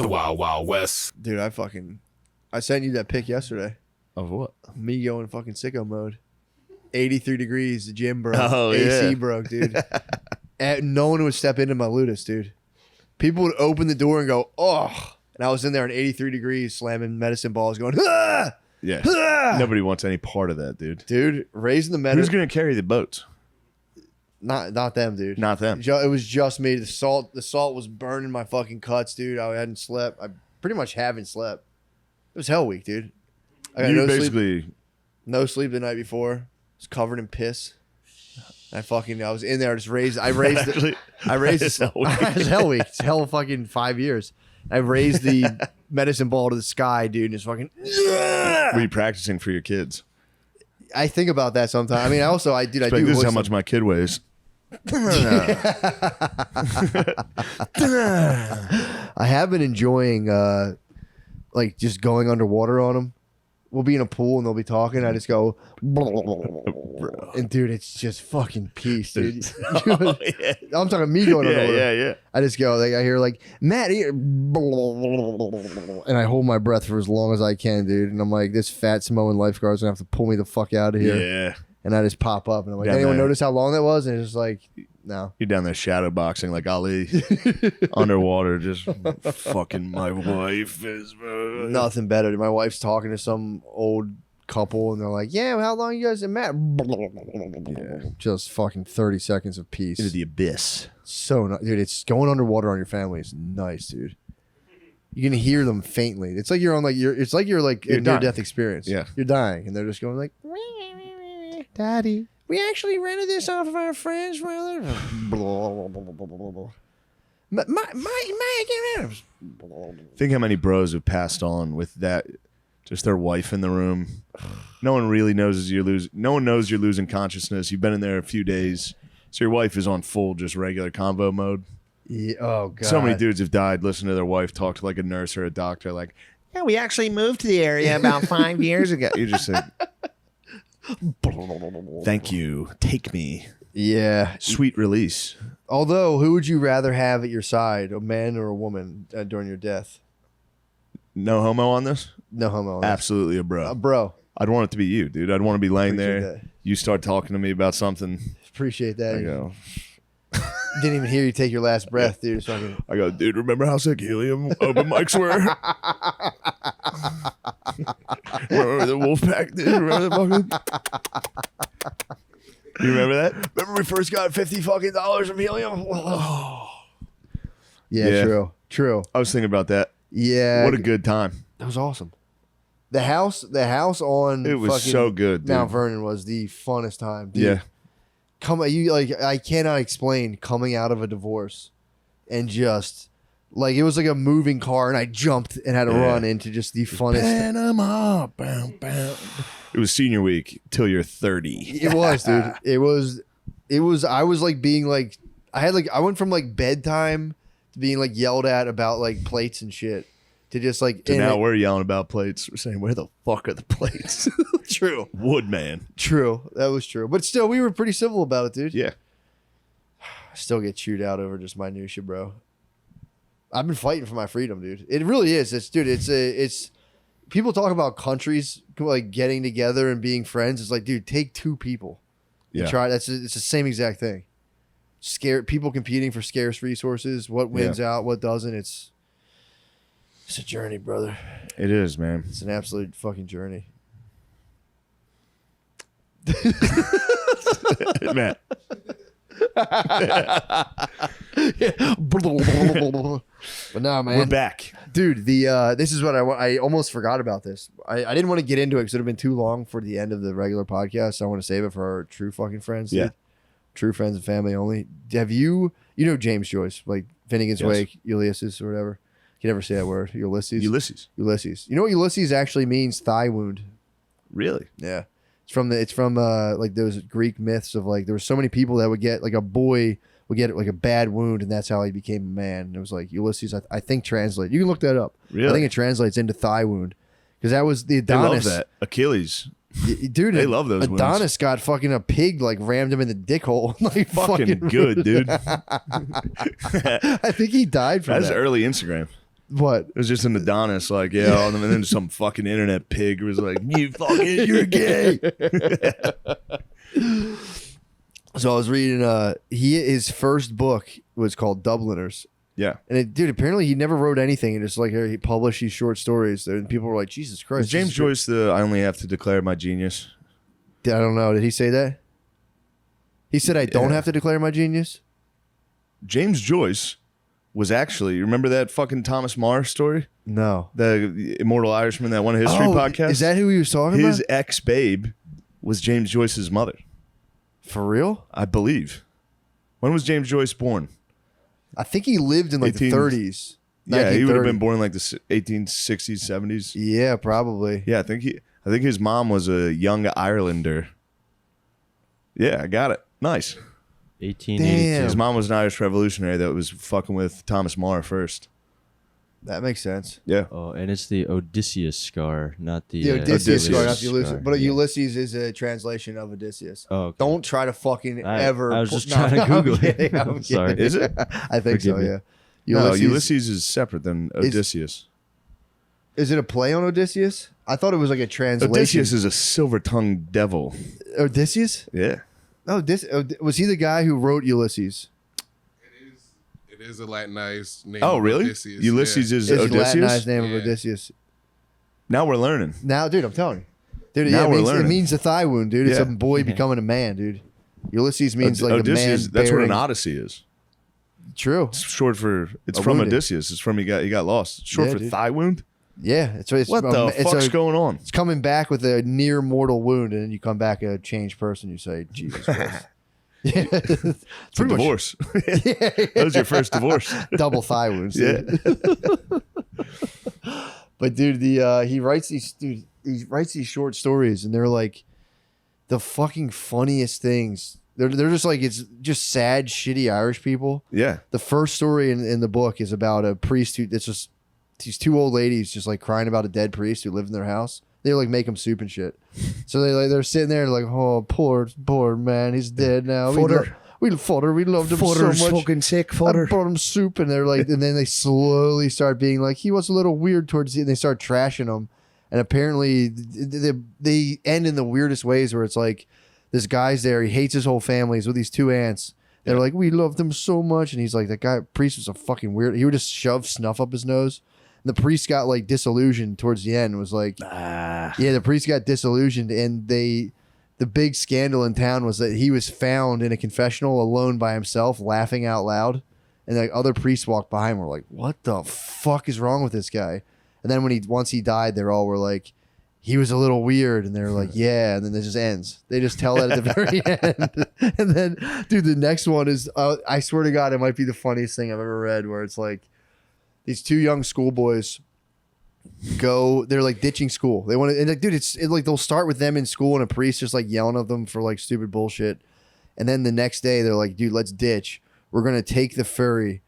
The Wild Wild West. Dude, I sent you that pic yesterday. Of what? Me going fucking sicko mode. 83 degrees, the gym broke. Oh, AC yeah. broke, dude. And no one would step into my Ludus, dude. People would open the door and go, oh. And I was in there in 83 degrees slamming medicine balls going, ah! Yeah. Ah! Nobody wants any part of that, dude. Dude, raising the medicine. Who's going to carry the boats? Not them, dude. Not them. It was just me. The salt was burning my fucking cuts, dude. I hadn't slept. I pretty much haven't slept. It was hell week, dude. I got no sleep the night before. I was covered in piss. I was in there. I raised it's hell week. It's hell fucking 5 years. I raised the medicine ball to the sky, dude, and just fucking. Were you practicing for your kids? I think about that sometimes. I mean, I do. This is how much my kid weighs. I have been enjoying, like just going underwater on them. We'll be in a pool and they'll be talking. I just go, and dude, it's just fucking peace, dude. Oh, yeah. I'm talking me going underwater. Yeah. I just go, like, I hear like Matt here, and I hold my breath for as long as I can, dude. And I'm like, this fat Samoan lifeguard's gonna have to pull me the fuck out of here. Yeah. And I just pop up and I'm like, Down anyone there. notice how long that was? And it's just like, no. You're down there shadow boxing like Ali. Underwater, just fucking my wife is... Nothing better. My wife's talking to some old couple and they're like, yeah, well, how long you guys been met? Yeah. Just fucking 30 seconds of peace. Into the abyss. So nice. Dude, it's going underwater on your family is nice, dude. You can hear them faintly. It's like you're on like it's like you're like a near-death experience. Yeah. You're dying and they're just going like, Daddy, we actually rented this off of our friend's brother. Think how many bros have passed on with that, just their wife in the room. No one really knows no one knows you're losing consciousness. You've been in there a few days, so your wife is on full just regular convo mode. Yeah, oh god. So many dudes have died listening to their wife talk to like a nurse or a doctor, like, yeah, we actually moved to the area about 5 years ago. You just say, thank you, take me. Yeah. Sweet release. Although, who would you rather have at your side, a man or a woman, during your death? No homo on this? No homo. Absolutely a bro. Bro. I'd want it to be you, dude. I'd want to be laying Appreciate there. that. You start talking to me about something. Appreciate that. I go, Didn't even hear you take your last breath, dude. It's fucking... I go, dude, remember how sick helium open mics were? Remember the wolf pack, dude? Remember the fucking... You remember that? Remember we first got $50 from helium? Yeah, true. I was thinking about that. Yeah. What a good time. That was awesome. The house on it was so good, dude. Mount Vernon was the funnest time, dude. Yeah. I cannot explain coming out of a divorce and just like it was like a moving car and I jumped and had to run into just the funnest. Panama, bam, bam. It was senior week till you're 30. It was, dude. It was I was like being like I went from like bedtime to being like yelled at about like plates and shit to just like now we're yelling about plates. We're saying, where the fuck are the plates? True. Woodman. True. That was true. But still, we were pretty civil about it, dude. Yeah. I still get chewed out over just minutia, bro. I've been fighting for my freedom, dude. It really is. It's people talk about countries like getting together and being friends. It's like, dude, take two people. Yeah. It's the same exact thing. People competing for scarce resources. What wins out, what doesn't. It's a journey, brother. It is, man. It's an absolute fucking journey. Man. But no, man. We're back. Dude, this is what I almost forgot about this. I didn't want to get into it because it would have been too long for the end of the regular podcast. So I want to save it for our true fucking friends. Dude. Yeah. True friends and family only. Have you know James Joyce, like Finnegan's Wake, Ulysses or whatever? You can never say that word. Ulysses. You know what Ulysses actually means? Thigh wound. Really? Yeah. It's from like those Greek myths of like there were so many people that would get like a boy would get like a bad wound and that's how he became a man. And it was like Ulysses, I think translate. You can look that up. Really? I think it translates into thigh wound because that was the Adonis. They love that. Achilles. Dude, they love those Adonis wounds. got fucking a pig like rammed him in the dick hole. Like fucking good, dude. I think he died from that. That's early Instagram. What? It was just an Adonis, like, yeah, and then some fucking internet pig was like, you're gay. So I was reading, his first book was called Dubliners. Yeah. And dude, apparently he never wrote anything. And just like he published these short stories. And people were like, Jesus Christ. Is James Joyce I only have to declare my genius? I don't know. Did he say that? He said, I don't have to declare my genius? James Joyce was actually, you remember that fucking Thomas Marr story? No. The Immortal Irishman that won a history podcast? Is that who he was talking about? His ex-babe was James Joyce's mother. For real? I believe. When was James Joyce born? I think he lived in like the 30s. Yeah, he would have been born in like the 1860s, 70s. Yeah, probably. Yeah, I think his mom was a young Irelander. Yeah, I got it. Nice. 1882. His mom was an Irish revolutionary that was fucking with Thomas Marr first. That makes sense. Yeah. Oh, and it's the Odysseus scar, not the Odysseus scar, not the scar. Ulysses. But Yeah. Ulysses is a translation of Odysseus. Oh, okay. Don't try to fucking ever. I was just trying to Google it. I'm sorry. Is it? I think so, Forgive me. yeah. No, Ulysses is separate than Odysseus. Is it a play on Odysseus? I thought it was like a translation. Odysseus is a silver-tongued devil. Odysseus? Yeah. Oh, was he the guy who wrote Ulysses? It is a Latinized name. Oh, of really? Odysseus, Ulysses is It's Odysseus? the Latinized name of Yeah. Odysseus. Now we're learning. Now, dude, I'm telling you. Dude, Now yeah, we're it learning. means a thigh wound, dude. It's Yeah. a boy becoming a man, dude. Ulysses means like Odysseus, a man. that's what an bearing- Odyssey is. True. It's short for, it's A from wounded. Odysseus. It's from he got lost. It's short Yeah, for dude. thigh wound? Yeah. It's What the fuck's going on? It's coming back with a near mortal wound, and then you come back a changed person. You say, Jesus Christ. Yeah, it's It's a pretty much divorce. That was your first divorce. double thigh wounds. Yeah. Dude. But dude, he writes these short stories, and they're like the fucking funniest things. They're just like, it's just sad, shitty Irish people. Yeah. The first story in the book is about a priest who, it's just these two old ladies just like crying about a dead priest who lived in their house. They like make him soup and shit. So they're sitting there like, oh, poor man, he's dead now. Fodder. We loved him so much. fucking sick, I brought him soup, and they're like, and then they slowly start being like, he was a little weird towards the end. They start trashing him, and apparently they end in the weirdest ways where it's like, this guy's there, he hates his whole family. He's with these two aunts. They're like, we loved him so much, and he's like, that guy priest was a fucking weird. He would just shove snuff up his nose. And the priest got like disillusioned towards the end. Was like, yeah, the priest got disillusioned, and the big scandal in town was that he was found in a confessional alone by himself, laughing out loud. And like other priests walked by him, were like, what the fuck is wrong with this guy? And then once he died, they all were like, he was a little weird, and they're like, yeah, and then it just ends. They just tell that at the very end. And then, dude, the next one is, I swear to God, it might be the funniest thing I've ever read, where it's like, these two young schoolboys they're like ditching school. They want to, and like, dude, it's like they'll start with them in school, and a priest just like yelling at them for like stupid bullshit. And then the next day, they're like, dude, let's ditch. We're going to take the ferry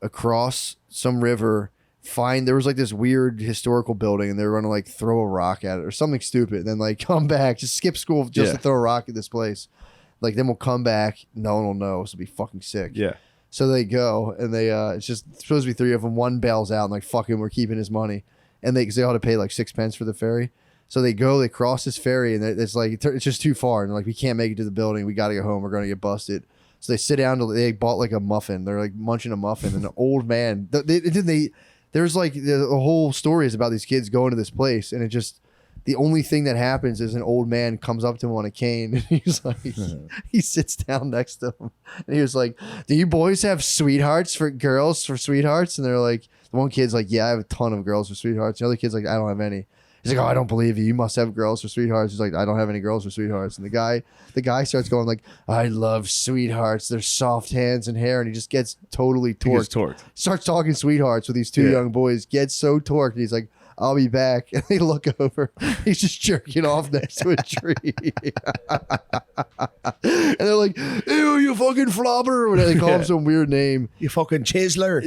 across some river. There was like this weird historical building, and they were going to like throw a rock at it or something stupid. And then like come back, just skip school just to throw a rock at this place. Like, then we'll come back. No one will know. This will be fucking sick. Yeah. So they go, and it's just supposed to be three of them. One bails out, and like, fuck him, we're keeping his money. And because they ought to pay like 6 pence for the ferry. So they cross this ferry, and it's like, it's just too far. And they're like, we can't make it to the building. We got to go home. We're going to get busted. So they sit down, they bought like a muffin. They're like munching a muffin, and an old man, there's like the whole story is about these kids going to this place, and it just, the only thing that happens is an old man comes up to him on a cane, and he's like, he sits down next to him, and he was like, do you boys have sweethearts for girls for sweethearts? And they're like, the one kid's like, yeah, I have a ton of girls for sweethearts. The other kid's like, I don't have any. He's like, oh, I don't believe you. You must have girls for sweethearts. He's like, I don't have any girls for sweethearts. And the guy starts going like, I love sweethearts. They're soft hands and hair. And he just gets totally torqued. Starts talking sweethearts with these two young boys. Gets so torqued. And he's like, I'll be back. And they look over. He's just jerking off next to a tree. And they're like, ew, you fucking flobber. Or they call him some weird name. You fucking chiseler.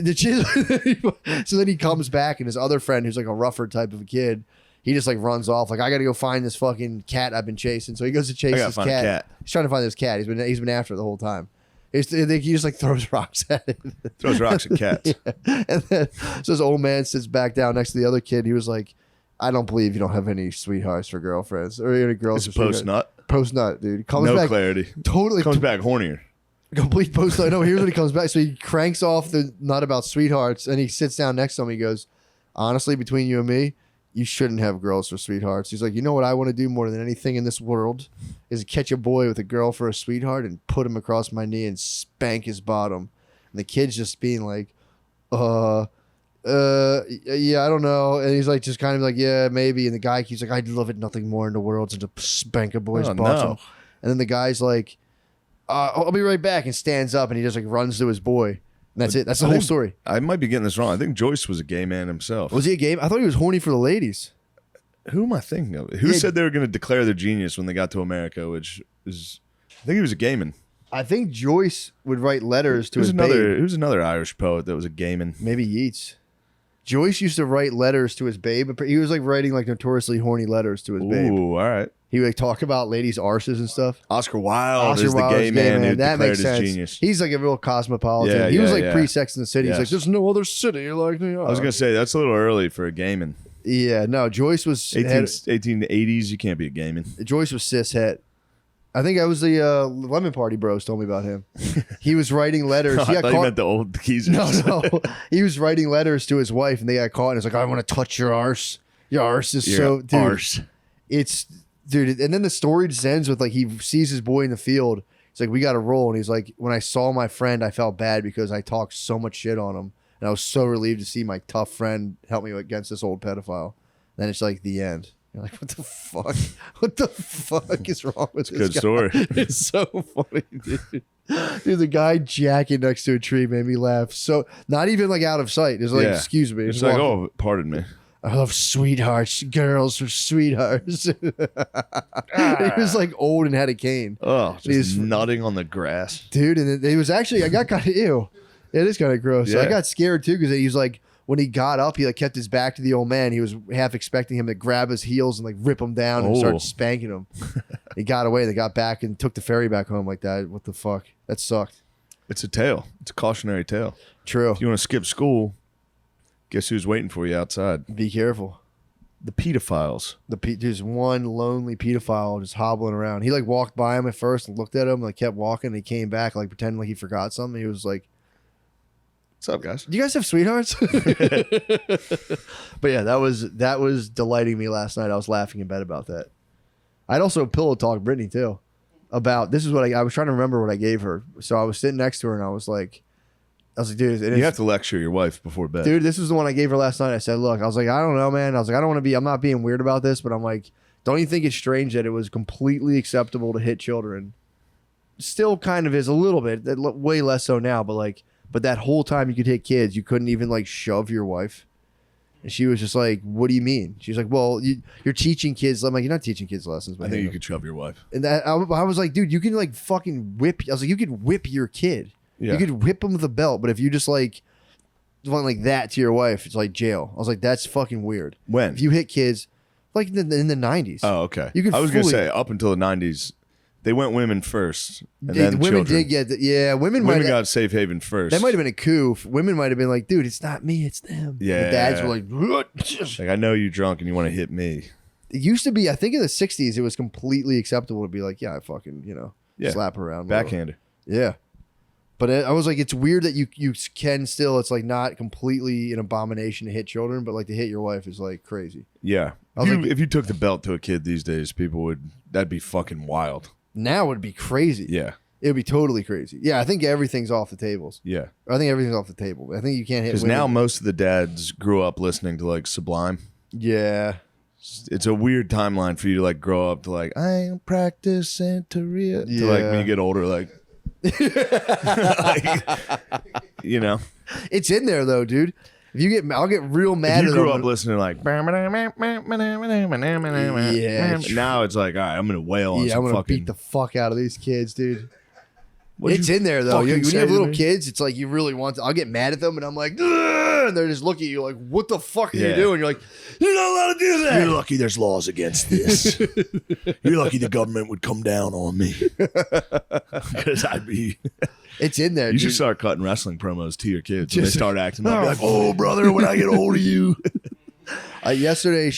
So then he comes back, and his other friend, who's like a rougher type of a kid, he just like runs off. Like, I got to go find this fucking cat I've been chasing. So he goes to chase this cat. He's trying to find this cat. He's been after it the whole time. He just like throws rocks at it. Throws rocks at cats. Yeah. And then so this old man sits back down next to the other kid. He was like, I don't believe you don't have any sweethearts for girlfriends or any girls. It's post nut. Post nut, dude. Comes No back, clarity. Totally Comes back hornier. Complete post nut. No, here's when he comes back. So he cranks off the nut about sweethearts, and he sits down next to him. He goes, honestly, between you and me, you shouldn't have girls for sweethearts. He's like, you know what I want to do more than anything in this world is catch a boy with a girl for a sweetheart and put him across my knee and spank his bottom. And the kid's just being like, yeah, I don't know. And he's like, just kind of like, yeah, maybe. And the guy keeps like, I'd love it nothing more in the world than to spank a boy's bottom. No. And then the guy's like, I'll be right back, and stands up and he just like runs to his boy. And that's it. That's the whole story. I might be getting this wrong. I think Joyce was a gay man himself. Was he a gay man? I thought he was horny for the ladies. Who am I thinking of? Who said they were going to declare their genius when they got to America, which is, I think he was a gay man. I think Joyce would write letters to his babe. Who's another Irish poet that was a gay man? Maybe Yeats. Joyce used to write letters to his babe. He was like writing like notoriously horny letters to his babe. Ooh, all right. He would like talk about ladies' arses and stuff. Oscar Wilde is the gay man who that declared makes his sense. genius. He's like a real cosmopolitan. He was like pre-Sex in the City. Yes. He's like, there's no other city like New York. I was going to say, that's a little early for a gay man. Yeah, no, Joyce was... 1880s, you can't be a gay man. Joyce was cishet. I think I was the Lemon Party Bros told me about him. He was writing letters. I thought you meant the old geezers. No. He was writing letters to his wife, and they got caught, and it's like, I want to touch your arse. Your arse is so... Dude, arse. It's... Dude, and then the story just ends with like he sees his boy in the field. He's like, we got to roll. And he's like, when I saw my friend, I felt bad because I talked so much shit on him. And I was so relieved to see my tough friend help me against this old pedophile. Then it's like the end. You're like, what the fuck? What the fuck is wrong with this Good guy? story. It's so funny, dude. Dude, the guy jacking next to a tree made me laugh. So not even like out of sight. It's like, excuse me. It's like, oh, pardon me. I love sweethearts. Girls are sweethearts. He was like old and had a cane. Oh, just nutting on the grass. Dude, and it was actually, I got kind of, ew. It is kind of gross. Yeah. I got scared too because he was like, when he got up, he like kept his back to the old man. He was half expecting him to grab his heels and like rip him down and start spanking him. He got away. They got back and took the ferry back home like that. What the fuck? That sucked. It's a tale. It's a cautionary tale. True. If you want to skip school, guess who's waiting for you outside? Be careful. The pedophiles. There's one lonely pedophile just hobbling around. He like walked by him at first and looked at him and like kept walking. And he came back like pretending like he forgot something. He was like, "What's up, guys? Do you guys have sweethearts?" But yeah, that was delighting me last night. I was laughing in bed about that. I'd also pillow talk Brittany too about this is what I was trying to remember what I gave her. So I was sitting next to her and I was like, dude, you have to lecture your wife before bed. Dude, this was the one I gave her last night. I said, look, I was like, I don't know, man. I was like, I don't want to be, I'm not being weird about this, but I'm like, don't you think it's strange that it was completely acceptable to hit children? Still kind of is a little bit, way less so now, but that whole time you could hit kids, you couldn't even like shove your wife. And she was just like, what do you mean? She's like, well, you're teaching kids. I'm like, you're not teaching kids lessons. I think you could shove your wife. And I was like, dude, you can like fucking whip. I was like, you could whip your kid. Yeah. You could whip them with a belt, but if you just like went like that to your wife, it's like jail. I was like, that's fucking weird. When? If you hit kids, like in the 90s. Oh, okay. I was going to say, up until the 90s, they went women first, and then women children. did get women got safe haven first. That might have been a coup. Women might have been like, dude, it's not me, it's them. Yeah. The dads were like, I know you're drunk and you want to hit me. It used to be, I think in the 60s, it was completely acceptable to be like, yeah, I fucking, slap her around. Backhander. Yeah. But I was like, it's weird that you can still, it's like not completely an abomination to hit children, but like to hit your wife is like crazy. Yeah. If you took the belt to a kid these days, that'd be fucking wild. Now it would be crazy. Yeah. It would be totally crazy. Yeah, I think everything's off the tables. Yeah. I think everything's off the table. I think you can't hit because now most of the dads grew up listening to like Sublime. Yeah. It's a weird timeline for you to like grow up to like, I practice Santeria. Yeah. To like when you get older, like, it's in there though, dude. If you get, I'll get real mad. If you grew up listening to like, yeah. Now it's like, all right, I'm gonna wail on. Yeah, I'm gonna beat the fuck out of these kids, dude. It's in there though. fucking When you say have to little me? kids, it's like you really want to. I'll get mad at them, and I'm like, "Ugh," and they're just looking at you like, "What the fuck are you doing?" You're like, "You're not allowed to do that." You're lucky there's laws against this. You're lucky the government would come down on me. Because I'd be. It's in there. You dude. should start cutting wrestling promos to your kids. When they Just- start acting up. Be like, oh, brother, when I get old of you. Yesterday,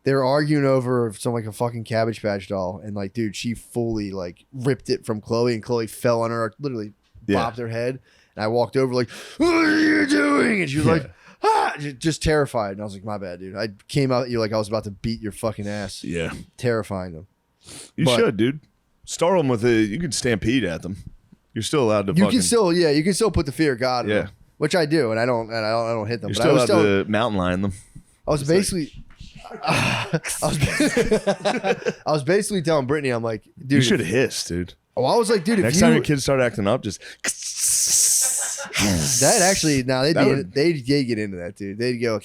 they were arguing over some like a fucking Cabbage Patch doll, and like, dude, she fully like ripped it from Chloe, and Chloe fell on her, literally bopped her head. And I walked over like, "What are you doing?" And she was like, "Ah," just terrified. And I was like, "My bad, dude." I came out at you like I was about to beat your fucking ass. Yeah. Terrifying them. You should, dude. Start them with you can stampede at them. You're still allowed to You fucking. you can still put the fear of God in them, which I do, and I don't hit them. You're But still allowed to mountain lion them. I was basically. I was basically telling Brittany, I'm like, dude, You should hiss, dude. Oh, I was like, dude, Next if time you your kids start acting up, just. that actually now they That did would- they get into that, dude. They'd go,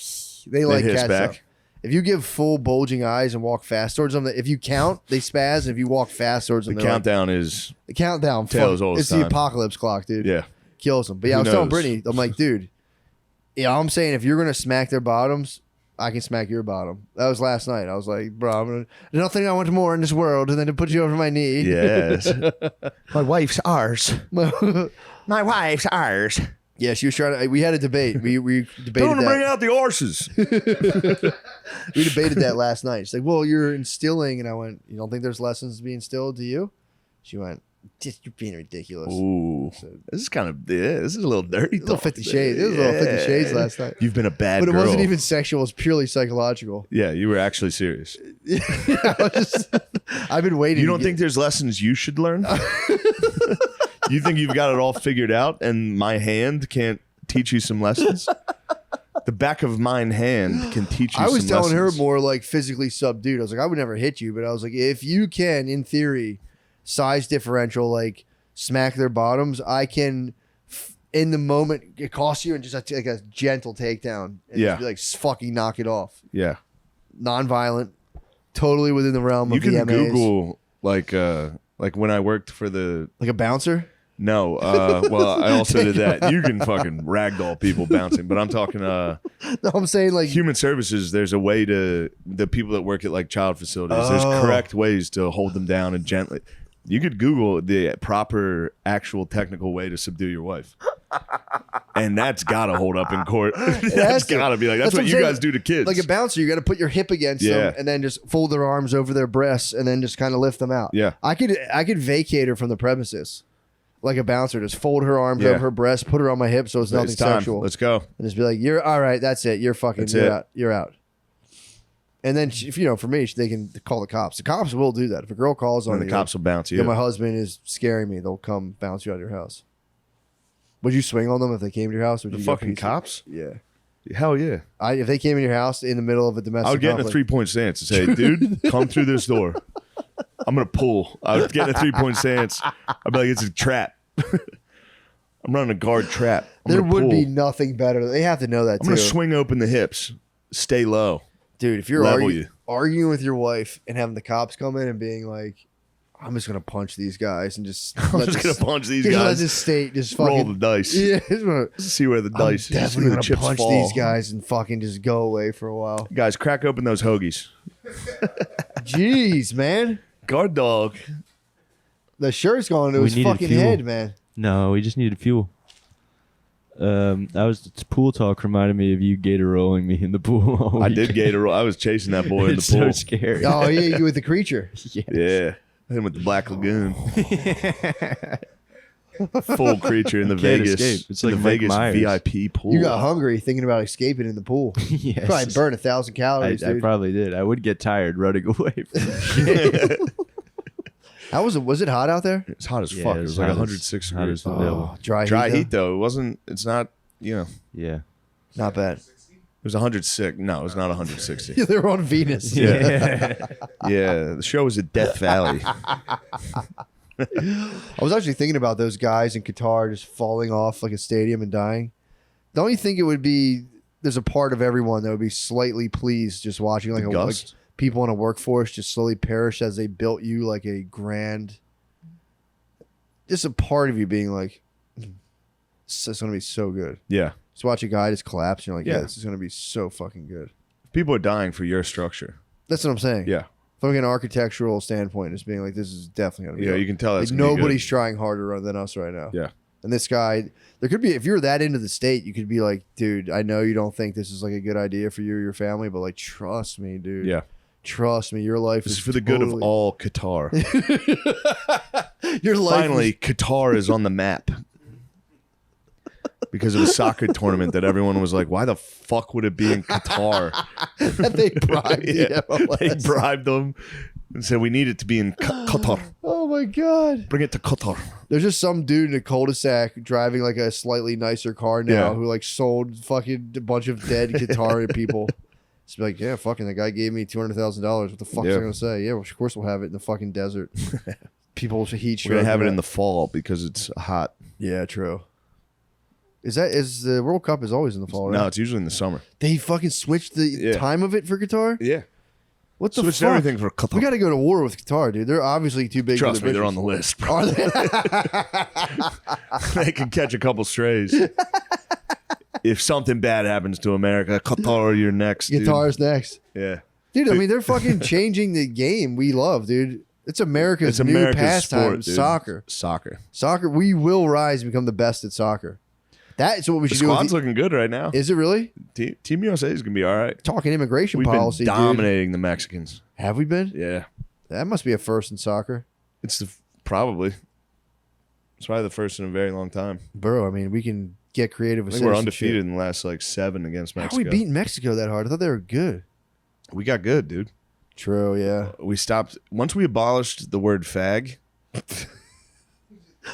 they They like hiss cats back. up. If you give full bulging eyes and walk fast towards them, if you count, they spaz. And if you walk fast towards them, The they're countdown is. like, the countdown. Tails fuck, all the it's the time. apocalypse clock, dude. Yeah. Kills them. But yeah, Who I was telling knows? Brittany, I'm like, dude, yeah, I'm saying if you're gonna smack their bottoms, I can smack your bottom. That was last night. I was like, bro, there's nothing I want more in this world than to put you over my knee. Yes. My wife's ours. My wife's ours. Yeah, she was trying to. We had a debate. We debated Don't bring that. out the arses. We debated that last night. She's like, "Well, you're instilling," and I went, "You don't think there's lessons to be instilled to you?" She went, "Just you're being ridiculous." Ooh. This is kind of. Yeah, this is a little dirty. A little 50 Shades. It was a little 50 Shades last night. You've been a bad But it girl. wasn't even sexual. It was purely psychological. Yeah, you were actually serious. I've been waiting. You to don't get- think there's lessons you should learn? You think you've got it all figured out and my hand can't teach you some lessons? The back of mine hand can teach you I was some telling her lessons. more like physically subdued. I was like, I would never hit you, but I was like, if you can, in theory, size differential, like smack their bottoms, I can, in the moment, it costs you and just like a gentle takedown. And Yeah. just be like, fucking knock it off. Yeah. Non-violent, totally within the realm You of can VMAs. Google like when I worked for the Like a bouncer? no, well I also did that. You can fucking ragdoll people bouncing, but I'm talking No, I'm saying like, human services, there's a way to the people that work at like child facilities. Oh. There's correct ways to hold them down and gently. You could Google the proper, actual, technical way to subdue your wife, and that's gotta hold up in court. has That's to. gotta be like that's what I'm you saying. guys do to kids. Like a bouncer, you got to put your hip against Yeah. them and then just fold their arms over their breasts and then just kind of lift them out. Yeah. I could vacate her from the premises. Like a bouncer, just fold her arms Yeah. over her breast, put her on my hip so it's nothing it's time. sexual. Let's go. And just be like, "You're all right. That's it. You're fucking. That's you're it. out. You're out." And then, if for me, they can call the cops. The cops will do that. If a girl calls on And the me, cops will bounce like, you. "Yo, my husband is scaring me," they'll come bounce you out of your house. Would you swing on them if they came to your house? Would The you go fucking PC? cops? Yeah. Hell yeah. If they came in your house in the middle of a domestic I would get in a conflict, 3-point stance and say, dude, come through this door. I'm gonna pull. I would get in a 3-point stance. I'd be like, it's a trap. I'm running a guard trap. I'm there gonna would pull. be nothing better. They have to know that I'm too. gonna swing open the hips. Stay low. Dude, if you're Level you. arguing with your wife and having the cops come in and being like, I'm just going to punch these guys and just I'm just gonna punch these let guys. this state just Roll fucking the dice. Yeah, just wanna- See where the I'm dice. See definitely where the going to chips punch fall. these guys and fucking just go away for a while. Guys, crack open those hoagies. Jeez, man. Guard dog. The shirt's going to We his needed fucking fuel. head, man. No, we just needed fuel. Pool talk reminded me of you gator rolling me in the pool. all I week. did gator roll. I was chasing that boy in the It's pool. so scary. Oh, yeah, you with the creature. Yeah. Him with the Black Lagoon. Full creature in the Can't Vegas. escape. It's in like the Mike Vegas Myers. VIP pool. You got hungry thinking about escaping in the pool. Yes. Probably burn 1,000 calories, I dude. probably did. I would get tired running away from the How was it? Was it hot out there? It's hot as Yeah, fuck. it It was was like hot as- 106 hot degrees. as the devil. Dry Heat, heat though. It wasn't. It's not. You know. Yeah. though? Not bad. It was 106. No, it was not 160. Yeah, they were on Venus. Yeah. Yeah. The show was at Death Valley. I was actually thinking about those guys in Qatar just falling off like a stadium and dying. Don't you think it would be? There's a part of everyone that would be slightly pleased just watching like Gust? people in a workforce just slowly perish as they built you like a grand just a part of you being like, it's going to be so good. Yeah. Just watch a guy just collapse. And you're like, yeah, Yeah. this is going to be so fucking good. People are dying for your structure. That's what I'm saying. Yeah. From an architectural standpoint, just being like, this is definitely going to be Yeah, good. you can tell that's like, gonna be nobody's good. trying harder than us right now. Yeah. And this guy, there could be, if you're that into the state, you could be like, dude, I know you don't think this is like a good idea for you or your family, but like, trust me, dude. Yeah. Trust me, your life This is is for the good of totally- all Qatar. Your life Finally, Qatar is on the map. Because of a soccer tournament that everyone was like, why the fuck would it be in Qatar? that they bribed Yeah. the MLS. They bribed them and said, we need it to be in Qatar. Oh my god. Bring it to Qatar. There's just some dude in a cul-de-sac driving like a slightly nicer car now Yeah. who like sold fucking a bunch of dead Qatari people. It's like, yeah, fucking the guy gave me $200,000. What the fuck is I Yeah. gonna say? Yeah, well, of course we'll have it in the fucking desert. People heat We're going to have it in the. the fall because it's hot. Yeah, true. Is the World Cup is always in the fall, right? No, it's usually in the summer. They fucking switched the Yeah. time of it for Qatar? Yeah. What the Switched fuck? everything for Qatar. We got to go to war with Qatar, dude. They're obviously too big Trust for me, the they're on britches. the list, bro. Are they? They can catch a couple strays. If something bad happens to America, Qatar, you're next. Dude. Qatar's next. Yeah. Dude, I mean, they're fucking changing the game we love, dude. It's America's, It's new America's pastime, sport, dude. soccer. Soccer. Soccer, we will rise and become the best at soccer. That's what we The should do. squad's looking good right now. Is it really? Team USA is going to be all right. Talking immigration We've policy, been dude. dominating the Mexicans. Have we been? Yeah. That must be a first in soccer. It's probably. It's probably the first in a very long time. Bro, I mean, we can get creative I with think we're citizenship. undefeated in the last like 7 against How are Mexico. we beating Mexico that hard? I thought they were good. We got good, dude. True, yeah. We stopped once we abolished the word fag.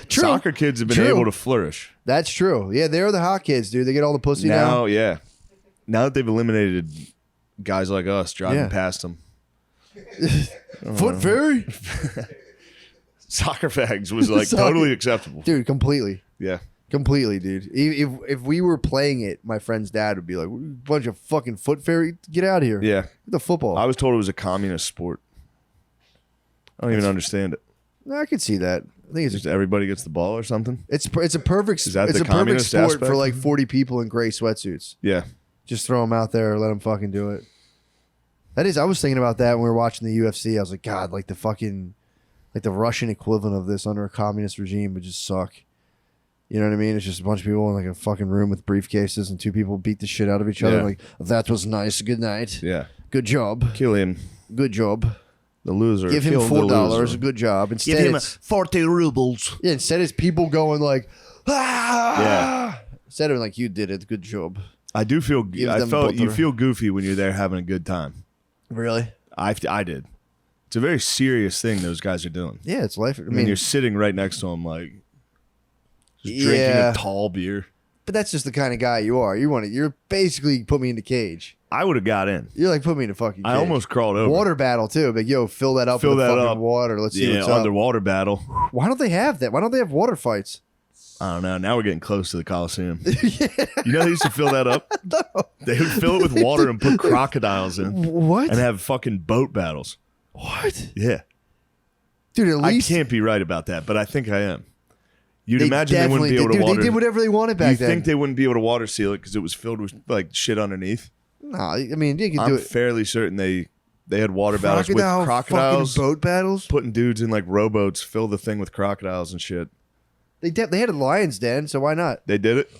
True. Soccer kids have been True. able to flourish. That's true. Yeah, they're the hot kids, dude. They get all the pussy now. Now, yeah. Now that they've eliminated guys like us driving Yeah. past them, Foot fairy? soccer fags was like Soccer- totally acceptable. Dude, completely. Yeah. Completely, dude. If we were playing it, my friend's dad would be like, bunch of fucking foot fairy, get out of here. Yeah. Get the football. I was told it was a communist sport. I don't even understand it. No, I could see that. I think it's Just everybody gets the ball or something. it's a perfect Is that it's the a perfect communist sport aspect? for like 40 people in gray sweatsuits. Yeah. Just throw them out there, let them fucking do it. That is, I was thinking about that when we were watching the UFC. I was like, God, like the fucking, like the Russian equivalent of this under a communist regime would just suck. You know what I mean? It's just a bunch of people in like a fucking room with briefcases and 2 people beat the shit out of each other. Yeah. Like, that was nice. Good night. Yeah. Good job. Kill him. Good job. The loser. Give him Kill the $4. loser. Good job. Instead, it's, 40 rubles. yeah, instead it's people going like, ah. Yeah. Instead of like, you did it. Good job. I do feel. Give I them felt you butter. feel goofy when you're there having a good time. Really? I did. It's a very serious thing those guys are doing. Yeah, it's life. I I mean, mean, you're sitting right next to them, like just drinking Yeah. a tall beer. but that's just the kind of guy you are. You're basically put me in the cage. I would have got in. You're like, put me in a fucking cage. I almost crawled over. Water battle too. Like, yo, fill that up Fill with that fucking up. water. Let's see Yeah, what's up. underwater battle. Why don't they have that? Why don't they have water fights? I don't know. Now we're getting close to the Coliseum. You know they used to fill that up? No. They would fill it with water and put crocodiles in What? and have fucking boat battles. What? Yeah. Dude, at I least can't be right about that, but I think I am. You'd they imagine they wouldn't be able to Dude, water. they did whatever they wanted back you then. think they wouldn't be able to water seal it because it was filled with like shit underneath? No, I mean, you can do I'm it. fairly certain they had water battles with Fucking crocodiles, boat battles. putting dudes in like rowboats, fill the thing with crocodiles and shit. They had a lion's den, so why not? They did it.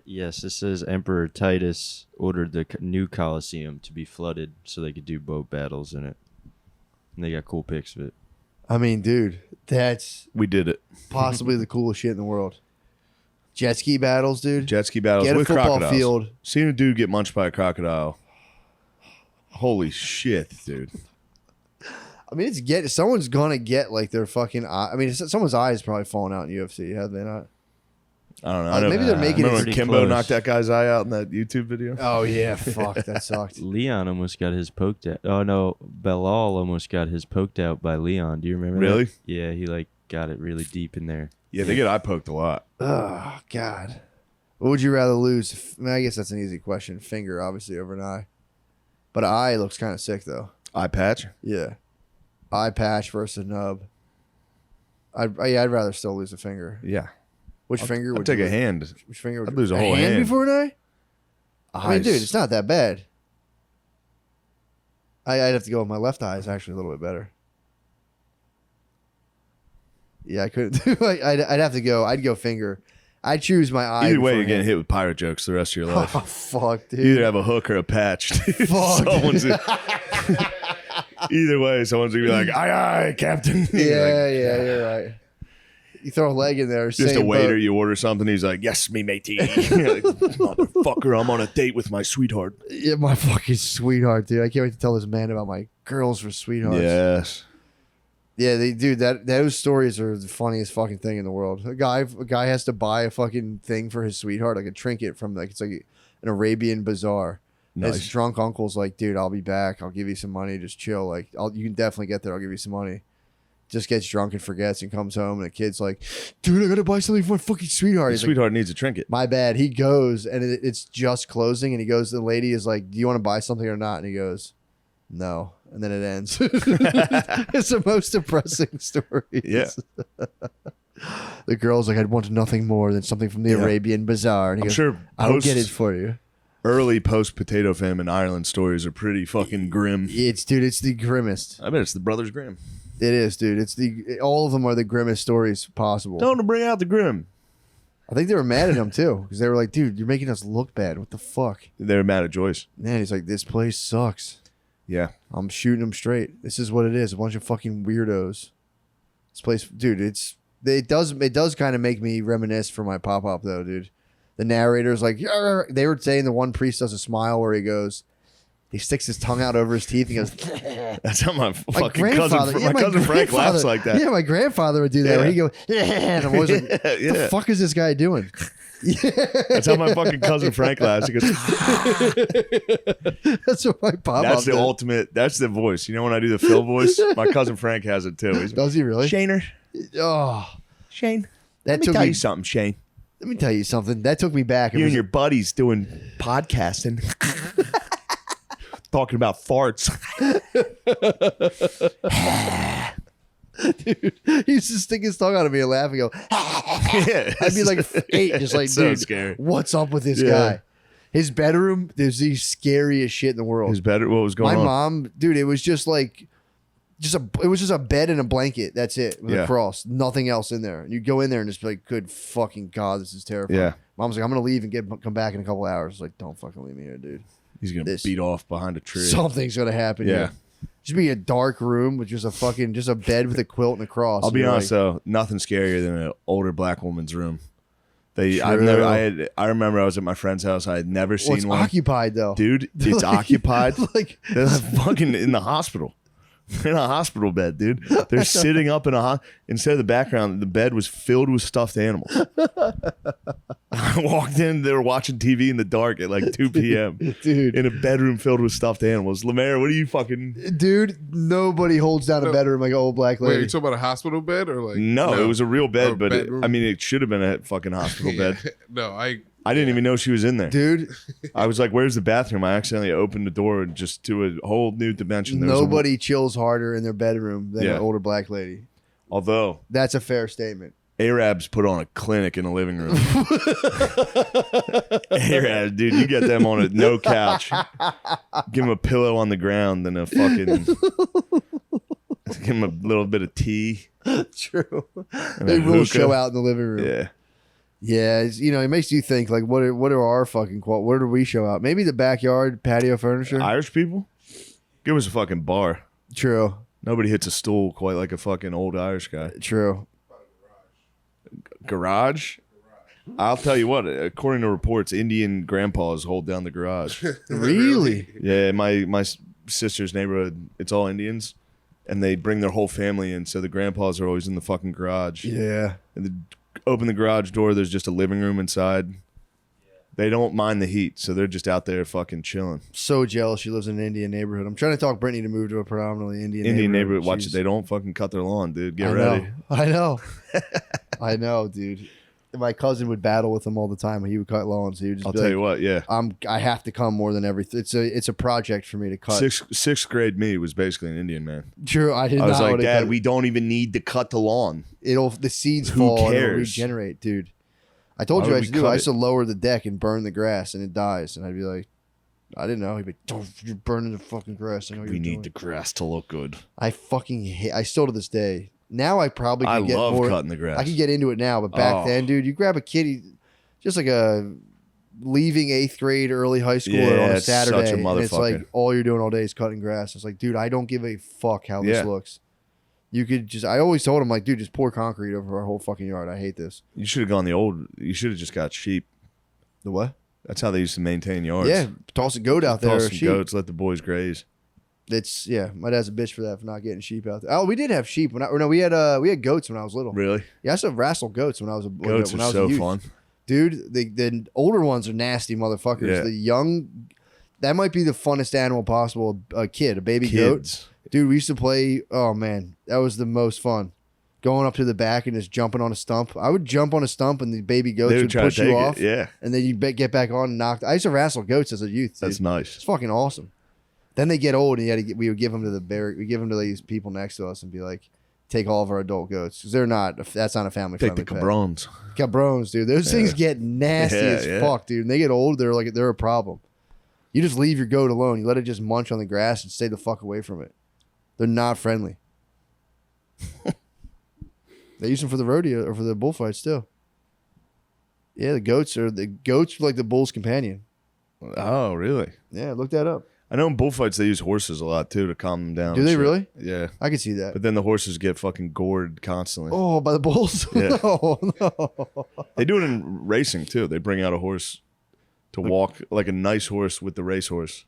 Yes, this says Emperor Titus ordered the new Colosseum to be flooded so they could do boat battles in it. And they got cool pics of it. I mean, dude, that's We did it. possibly the coolest shit in the world. Jet ski battles, dude. Jet ski battles Get a with football crocodiles. field. Seeing a dude get munched by a crocodile. Holy shit, dude. I mean, someone's gonna get like their fucking eye. I mean, someone's eye is probably falling out in UFC, have they not? I don't know. Like, maybe they're making Remember it when pretty Kimbo close. knocked that guy's eye out in that YouTube video? Oh yeah, fuck, that sucked. Leon almost got his poked out. Oh no, Belal almost got his poked out by Leon. Do you remember Really? that? Yeah, he like got it really deep in there. Yeah, they get eye poked a lot. Oh God, what would you rather lose? I mean, I guess that's an easy question. Finger, obviously, over an eye, but eye looks kind of sick though. Eye patch? Yeah, eye patch versus nub. I'd rather still lose a finger. Yeah. Which finger I'd would take you a hand. Which finger would I'd lose a whole hand hand. before an eye? I mean, dude, it's not that bad. I'd have to go with my left eye. Is actually a little bit better. Yeah, I couldn't. I'd have to go. I'd go finger. I'd choose my eye. Either way, you're getting hit with pirate jokes the rest of your life. Oh, fuck, dude. You either have a hook or a patch. Dude. Fuck. Either way, someone's gonna be like, "Aye, aye, Captain." Yeah, you're right. You throw a leg in there. Just same a waiter, boat. you order something, he's like, "Yes, me matey." You're like, motherfucker, I'm on a date with my sweetheart. Yeah, my fucking sweetheart, dude. I can't wait to tell this man about my girls for sweethearts. Yes. Yeah, those stories are the funniest fucking thing in the world. A guy has to buy a fucking thing for his sweetheart, like a trinket from it's like an Arabian bazaar. Nice. His drunk uncle's like, dude, I'll be back. I'll give you some money. Just chill. Like, you can definitely get there. I'll give you some money. Just gets drunk and forgets and comes home and the kid's like, dude, I gotta buy something for my fucking sweetheart. His He's sweetheart needs a trinket. my bad. He goes and it's just closing and he goes, the lady is like, do you want to buy something or not? And he goes, no. And then it ends. It's the most depressing story. Yeah. The girl's like, I'd want nothing more than something from the Arabian bazaar. And he I'm goes, sure I'll get it for you. early post-potato famine Ireland stories are pretty fucking grim. It's the grimmest. I bet it's the Brothers Grimm. It is, dude. All of them are the grimmest stories possible. Tell them to bring out the Grimm. I think they were mad at him too because they were like, dude, you're making us look bad. What the fuck? They were mad at Joyce. Man, he's like, this place sucks. Yeah. I'm shooting them straight. This is what it is. A bunch of fucking weirdos. This place, dude, it does kind of make me reminisce for my pop-up though, dude. The narrator's like, "Yarr." They were saying the one priest does a smile where he sticks his tongue out over his teeth and goes, That's how my fucking grandfather- cousin, yeah, my cousin Frank laughs grandfather- like that. Yeah, my grandfather would do that. Yeah. Where he'd go, and I'm always like, Yeah. the fuck is this guy doing? That's how my fucking cousin Frank laughs. He goes, That's what my pop-up that's the did. ultimate, that's the voice. You know when I do the Phil voice? My cousin Frank has it too. He's Does he really? Shaner. Oh, Shane. that Let me took tell me. you something, Shane. Let me tell you something. That took me back. It You was- and your buddies doing podcasting. Talking about farts. dude, he used to stick his tongue out at me and laugh and go, Yeah. I'd be like 8, just like, It's so dude, scary. what's up with this Yeah. guy? His bedroom, there's the scariest shit in the world. His better. What was going My on? mom, dude, it was just like, it was just a bed and a blanket. That's it, with Yeah. a cross, nothing else in there. You go in there and just be like, good fucking God, this is terrifying. Yeah. Mom's like, I'm gonna leave and come back in a couple hours. Like, don't fucking leave me here, dude. He's gonna This- beat off behind a tree. Something's gonna happen. Yeah. Here. Just be a dark room with just a bed with a quilt and a cross. I'll And be you're honest like, though, nothing scarier than an older black woman's room. I remember I was at my friend's house. I had never well, it's seen one. occupied though, Dude, it's Like- occupied. like They're fucking in the hospital. They're in a hospital bed, dude. They're sitting up in instead of the background, the bed was filled with stuffed animals. I walked in, they were watching TV in the dark at like 2 p.m. dude. in a bedroom filled with stuffed animals. Lemaire, what are you fucking... Dude, nobody holds down a No. bedroom like an old black Wait, lady. you talking about a hospital bed or like? No, it was a real bed, Oh, but bedroom? it should have been a fucking hospital Yeah. bed. No, I didn't even know she was in there. Dude, I was like, "Where's the bathroom?" I accidentally opened the door and just to a whole new dimension. There was nobody chills harder in their bedroom than Yeah. an older black lady. although That's a fair statement. Arabs put on a clinic in the living room. Arabs, dude, you get them on no couch. Give them a pillow on the ground and a fucking. Give them a little bit of tea. True. and They a will hookah. show out in the living room. Yeah. Yeah, it makes you think like what are our fucking where do we show out? Maybe the backyard patio furniture. Irish people, give us a fucking bar. True. Nobody hits a stool quite like a fucking old Irish guy. True. Garage? I'll tell you what, according to reports, Indian grandpas hold down the garage. Really? Yeah, my sister's neighborhood, it's all Indians, and they bring their whole family in, so the grandpas are always in the fucking garage. Yeah. And open the garage door, there's just a living room inside. They don't mind the heat, so they're just out there fucking chilling. So jealous she lives in an Indian neighborhood. I'm trying to talk Brittany to move to a predominantly Indian neighborhood, watch it. She's- They don't fucking cut their lawn, dude. Get I ready. know. I know. I know, dude. my cousin would battle with him all the time. He would cut lawns. He would just I'll be tell like, you what, yeah. I have to come more than everything. It's a project for me to cut. Sixth grade me was basically an Indian man. True, I did I was not. like, Dad, we don't even need to cut the lawn. The seeds Who fall and it'll cares? regenerate, dude. I told Why you I would used we to do. I cut used to lower the deck and burn the grass, and it dies. And I'd be like, I didn't know. He'd be, don't, you're burning the fucking grass. I know what We you're need doing. the grass to look good. I fucking hate. I still to this day. Now I probably could I get love more. cutting the grass. I could get into it now, but back Oh. then, dude, you grab a kid, just like a leaving 8th grade, early high school Yeah, on a it's such a Saturday, and it's like motherfucker. all you're doing all day is cutting grass. It's like, dude, I don't give a fuck how this Yeah. looks. You could just. I always told him like, dude, just pour concrete over our whole fucking yard. I hate this. You should have gone the old. You should have just got sheep. The what? That's how they used to maintain yards. Yeah, toss a goat out there. Toss Or some sheep. goats, let the boys graze. It's my dad's a bitch for that, for not getting sheep out there. Oh, we did have sheep we had goats when I was little. Really? Yeah, I used to wrestle goats when I was a Goats when are I was so a youth. fun. Dude. The older ones are nasty motherfuckers. Yeah. The young, that might be the funnest animal possible. A kid, a baby goat. Kids. Dude, we used to play. Oh man, that was the most fun. Going up to the back and just jumping on a stump. I would jump on a stump and the baby goats They would try to push you take off. it. Yeah. And then you get back on and knock. I used to wrestle goats as a youth. Dude. That's nice. It's fucking awesome. Then they get old, and we would give them to we give them to these people next to us, and be like, take all of our adult goats because that's not a family Take friendly the cabrons. Cabrones, dude. Those things get nasty as fuck, dude. And they get old, they're a problem. You just leave your goat alone. You let it just munch on the grass and stay the fuck away from it. They're not friendly. They use them for the rodeo or for the bullfights too. Yeah, the goats are like the bull's companion. Oh, really? Yeah, look that up. I know in bullfights they use horses a lot too to calm them down. Do and they shit. really? Yeah. I can see that. But then the horses get fucking gored constantly. Oh, by the bulls? Yeah. Oh, no. They do it in racing too. They bring out a horse to walk, like a nice horse with the racehorse.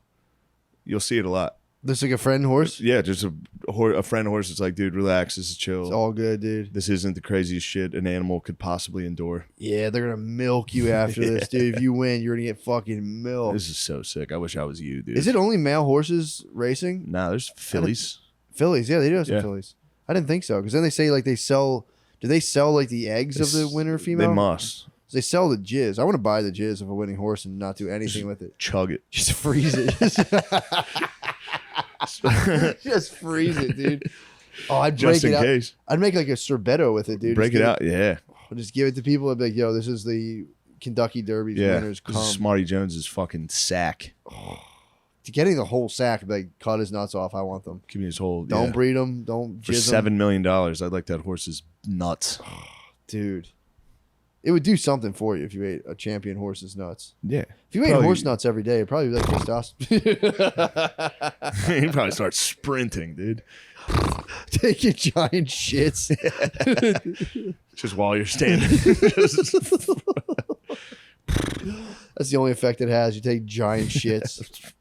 You'll see it a lot. This like a friend horse? Yeah, just a friend horse. It's like, dude, relax. This is chill. It's all good, dude. This isn't the craziest shit an animal could possibly endure. Yeah, they're going to milk you after this, dude. If you win, you're going to get fucking milked. This is so sick. I wish I was you, dude. Is it only male horses racing? Nah, there's fillies. Fillies, yeah, they do have some Yeah. fillies. I didn't think so because then they say like they sell. Do they sell like the eggs of the winner female? They must. They sell the jizz. I want to buy the jizz of a winning horse and not do anything with it. Chug it. Just freeze it. Just freeze it, dude. Oh, I'd break Just it in out. case. I'd make like a sorbetto with it, dude. Break Just it give out. Yeah. Just give it to people and be like, yo, this is the Kentucky Derby's Yeah. winner's This is cum. Smarty Jones's fucking sack. Getting the whole sack, like cut his nuts off. I want them. Give me his whole. Don't yeah. breed them. Don't For jizz them. $7 million. I'd like that horse's nuts. Dude. It would do something for you if you ate a champion horse's nuts. Yeah. If you ate Probably- horse nuts every day, it'd probably be like testosterone. He'd probably start sprinting, dude. Taking giant shits. Just while you're standing. That's the only effect it has. You take giant shits.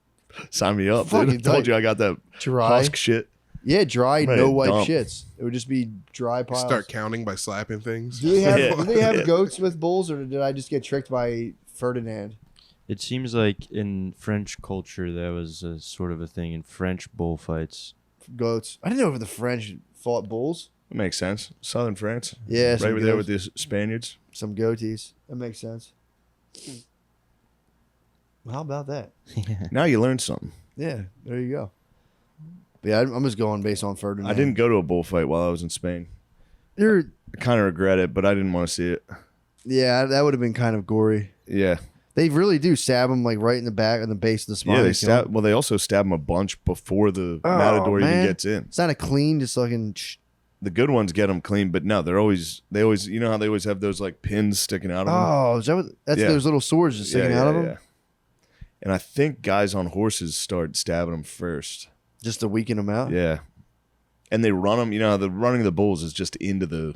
Sign me up, Fucking dude. I told tight. you I got that Dry. husk shit. Yeah, dry, Right, no wipe dump. shits. It would just be dry piles. Start counting by slapping things. Do they have, Yeah. do they have Yeah. goats with bulls, or did I just get tricked by Ferdinand? It seems like in French culture that was a sort of a thing in French bullfights. Goats. I didn't know if the French fought bulls. That makes sense. Southern France. Yeah, Right some over there goats. with the Spaniards. Some goatees. That makes sense. Well, how about that? Now you learned something. Yeah, there you go. But yeah, I'm just going based on Ferdinand. I didn't go to a bullfight while I was in Spain. You're, I kind of regret it, but I didn't want to see it. yeah, that would have been kind of gory. Yeah. They really do stab him like right in the back and the base of the spine. Yeah, they kill stab. him. Well, they also stab him a bunch before the Oh, matador even man. gets in. It's not a clean, just fucking. The good ones get them clean, but no, they always, you know how they always have those like pins sticking out of them? Oh, is that what? That's Yeah. those little swords just sticking out of them. Yeah. And I think guys on horses start stabbing them first. Just to weaken them out. Yeah. And they run them, you know, the running of the bulls is just into the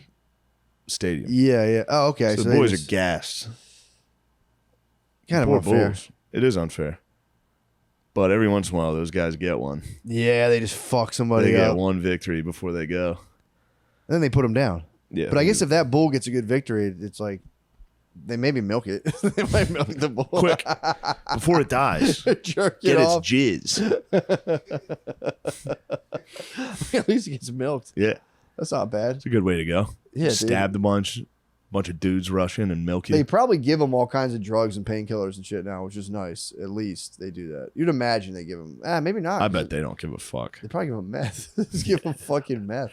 stadium. Yeah. Oh, okay. So the they boys just- are gassed. kind of Poor unfair. bulls. It is unfair. But every once in a while, those guys get one. Yeah, they just fuck They somebody get up. one victory before they go. And then they put them down. Yeah. But I guess if that bull gets a good victory, it's like they maybe milk it. They might milk the bull. Quick, before it dies, Jerk get it its off. jizz. At least it gets milked. Yeah. That's not bad. It's a good way to go. Yeah, dude. Stabbed a bunch. bunch of dudes rush in and milk They you. probably give them all kinds of drugs and painkillers and shit now, which is nice. At least they do that. You'd imagine they give them. Maybe not. I bet they don't give a fuck. They probably give them meth. Just give them fucking meth.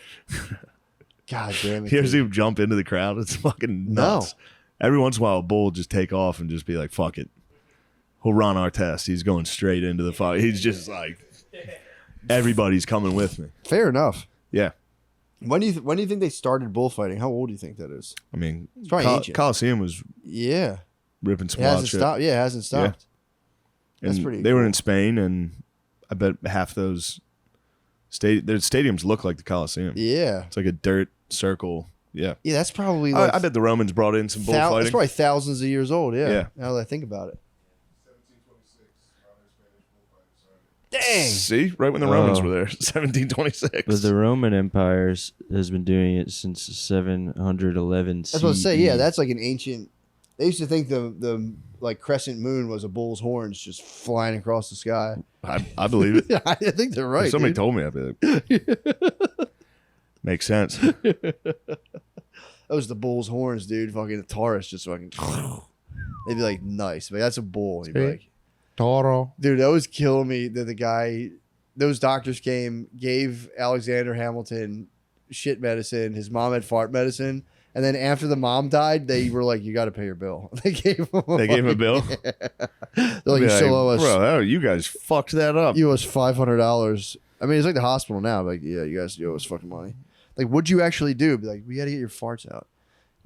God damn it. You ever see dude. him jump into the crowd? It's fucking nuts. Every once in a while, a bull will just take off and just be like, fuck it. He'll run our test. He's going straight into the fight. He's just like, everybody's coming with me. Fair enough. Yeah. When do you think they started bullfighting? How old do you think that is? I mean, It's probably ancient. Coliseum was Yeah. ripping some It wild hasn't shit. stopped. Yeah, it hasn't stopped. That's And pretty They were cool. in Spain, and I bet half those their stadiums look like the Coliseum. Yeah. It's like a dirt circle. Yeah. Yeah, that's probably like I bet the Romans brought in some bullfighting. that's probably thousands of years old. Yeah. Yeah. Now that I think about it. 1726. Dang. See, right when the Romans Oh. were there, 1726. But the Roman Empire has been doing it since 711 That's what I say. Yeah, CE. that's like an ancient. They used to think the like crescent moon was a bull's horns just flying across the sky. I believe it. I think they're right. If somebody dude. told me, I'd be like, makes sense. That was the bull's horns, dude. Fucking the Taurus just fucking. They'd be like, nice. Like, that's a bull. He'd be like, Toro. dude, that was killing me that the guy, those doctors came, gave Alexander Hamilton shit medicine. His mom had fart medicine. And then after the mom died, they were like, you got to pay your bill. They gave him A bill? They're like, you Be still owe us. Bro, you guys fucked that up. You owe us $500. I mean, it's like the hospital now. Like, yeah, you guys owe us fucking money. Like, what'd you actually do? Be like, we got to get your farts out.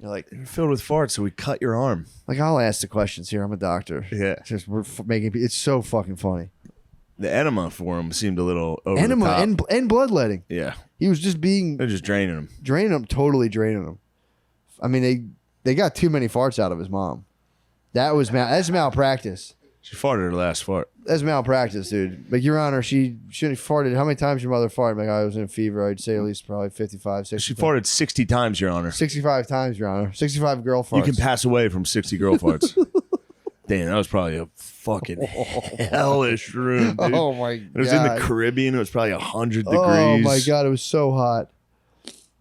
You're like, You're filled with farts, so we cut your arm. I'll ask the questions here. I'm a doctor. Yeah. It's just we're making. It's so fucking funny. The enema for him seemed a little over Enema the top. and bloodletting. Yeah. He was just They're just draining him. draining him, totally draining him. I mean, they got too many farts out of his mom. That's malpractice. She farted her last fart. That's malpractice, dude. Like, Your Honor, she shouldn't have farted. How many times your mother farted? Like, I was in a fever. I'd say at least probably 55, 60. She farted 60 times, Your Honor. 65 times, Your Honor. 65 girl farts. You can pass away from 60 girl farts. Damn, that was probably a fucking hellish room, dude. Oh, my God. It was in the Caribbean. It was probably 100 degrees. Oh, my God. It was so hot.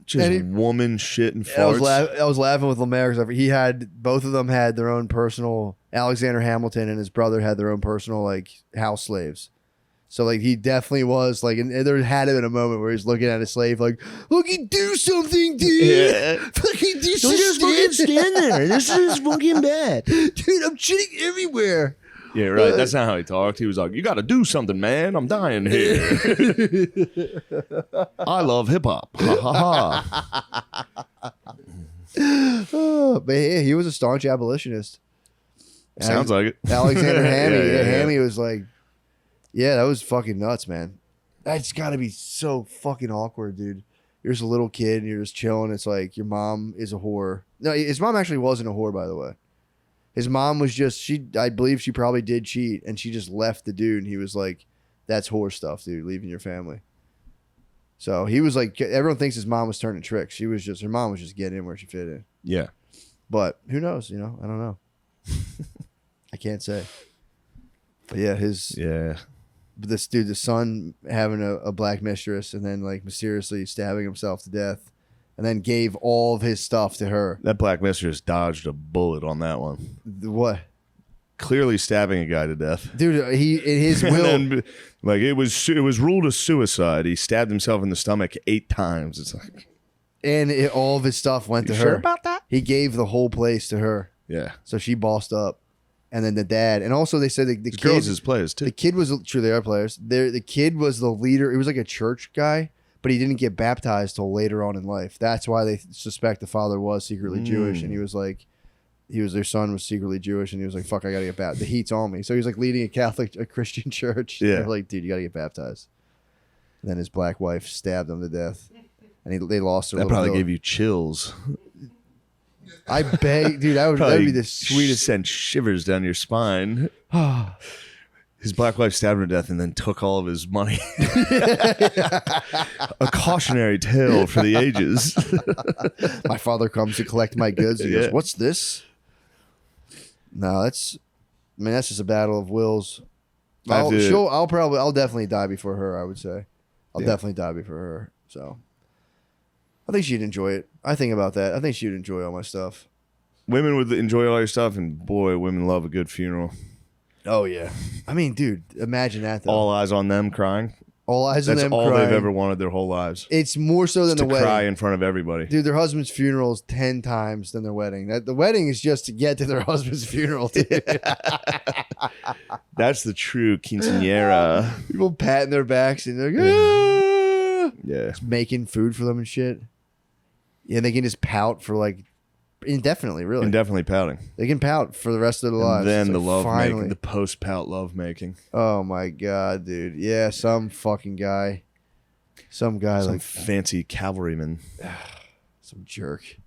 Just And he- woman shit and I was, farts. I was laughing with Lemaire because both of them had their own personal. Alexander Hamilton and his brother had their own personal like house slaves. So like he definitely was like, and there had been a moment where he's looking at his slave like, "Fucking do something, dude! Yeah. Fucking do Don't just fucking stand there. This is fucking bad. dude! I'm shitting everywhere." Yeah, right. That's not how he talked. He was like, you got to do something, man. I'm dying here. I love hip hop. Ha ha ha. Oh, but yeah, he was a staunch abolitionist. Sounds like it. Alexander Hammy. Yeah. Hammy was like, yeah, that was fucking nuts, man. That's got to be so fucking awkward, dude. You're just a little kid and you're just chilling. It's like your mom is a whore. No, his mom actually wasn't a whore, by the way. His mom was just, I believe she probably did cheat and she just left the dude and he was like, that's whore stuff, dude, leaving your family. So he was like, everyone thinks his mom was turning tricks. Her mom was just getting in where she fit in. Yeah. But who knows, I don't know. I can't say. But yeah, this dude, the son having a black mistress and then like mysteriously stabbing himself to death and then gave all of his stuff to her. That black mistress dodged a bullet on that one. What? Clearly stabbing a guy to death. Dude, he in his And will. then, like it was ruled a suicide. He stabbed himself in the stomach 8 times. It's like, And all of his stuff went to you her. sure about that? He gave the whole place to her. Yeah. So she bossed up. And then the dad. And also they said the The kid. girls his players too. The kid was true. They are players. The kid was the leader. He was like a church guy, but he didn't get baptized till later on in life. That's why they suspect the father was secretly Jewish, and he was like, their son was secretly Jewish, and he was like, "Fuck, I gotta get baptized. The heat's on me." So he was like leading a Christian church. Yeah. They're like, dude, you gotta get baptized. And then his black wife stabbed him to death, and they lost their. That little probably village. gave you chills. I beg, dude, that'd Probably be the sweetest. sent shivers down your spine. His black wife stabbed him to death and then took all of his money. A cautionary tale for the ages. My father comes to collect my goods. He Yeah. goes, "What's this?" No, that's just a battle of wills. I'll definitely die before her. I would say, I'll Yeah. definitely die before her. So, I think she'd enjoy it. I think about that. I think she'd enjoy all my stuff. women would enjoy all your stuff, and boy, women love a good funeral. Oh yeah. I mean, dude, imagine that though. All eyes on them crying. All eyes on That's them all crying. they've ever wanted their whole lives. It's more so than to the wedding. cry in front of everybody. Dude, their husband's funeral is 10 times than their wedding. The wedding is just to get to their husband's funeral, dude. That's the true quinceañera. People patting their backs and they're like, ah! Yeah. Just making food for them and shit. Yeah, they can just pout for like indefinitely, really. Indefinitely pouting. They can pout for the rest of their lives. And then It's the like, love finally. making, the post pout love making. Oh my god, dude. Yeah, some fucking guy. Some guy Some like fancy cavalryman. some jerk.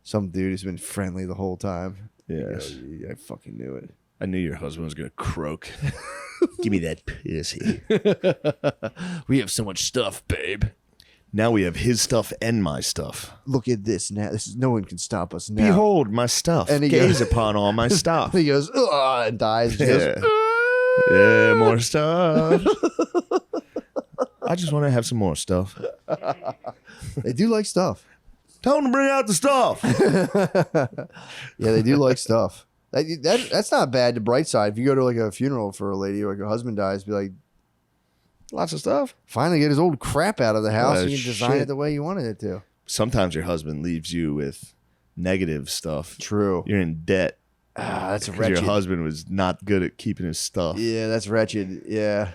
Some dude who's been friendly the whole time. Yes. I fucking knew it. I knew your husband was going to croak. Give me that pussy. We have so much stuff, babe. Now we have his stuff and my stuff. Look at this now. No one can stop us now. Behold my stuff. And he Gaze goes- upon all my stuff. He goes, ugh, and dies. He goes, Yeah. Yeah, more stuff. I just want to have some more stuff. they do like stuff. Tell them to bring out the stuff. Yeah, they do like stuff. That's not bad. The bright side, if you go to like a funeral for a lady or like her husband dies, be like, Lots of stuff. finally get his old crap out of the house. Well, You can design shit. it the way you wanted it to. Sometimes your husband leaves you with negative stuff. True. You're in debt. That's 'Cause wretched. your husband was not good at keeping his stuff. Yeah, that's wretched. Yeah.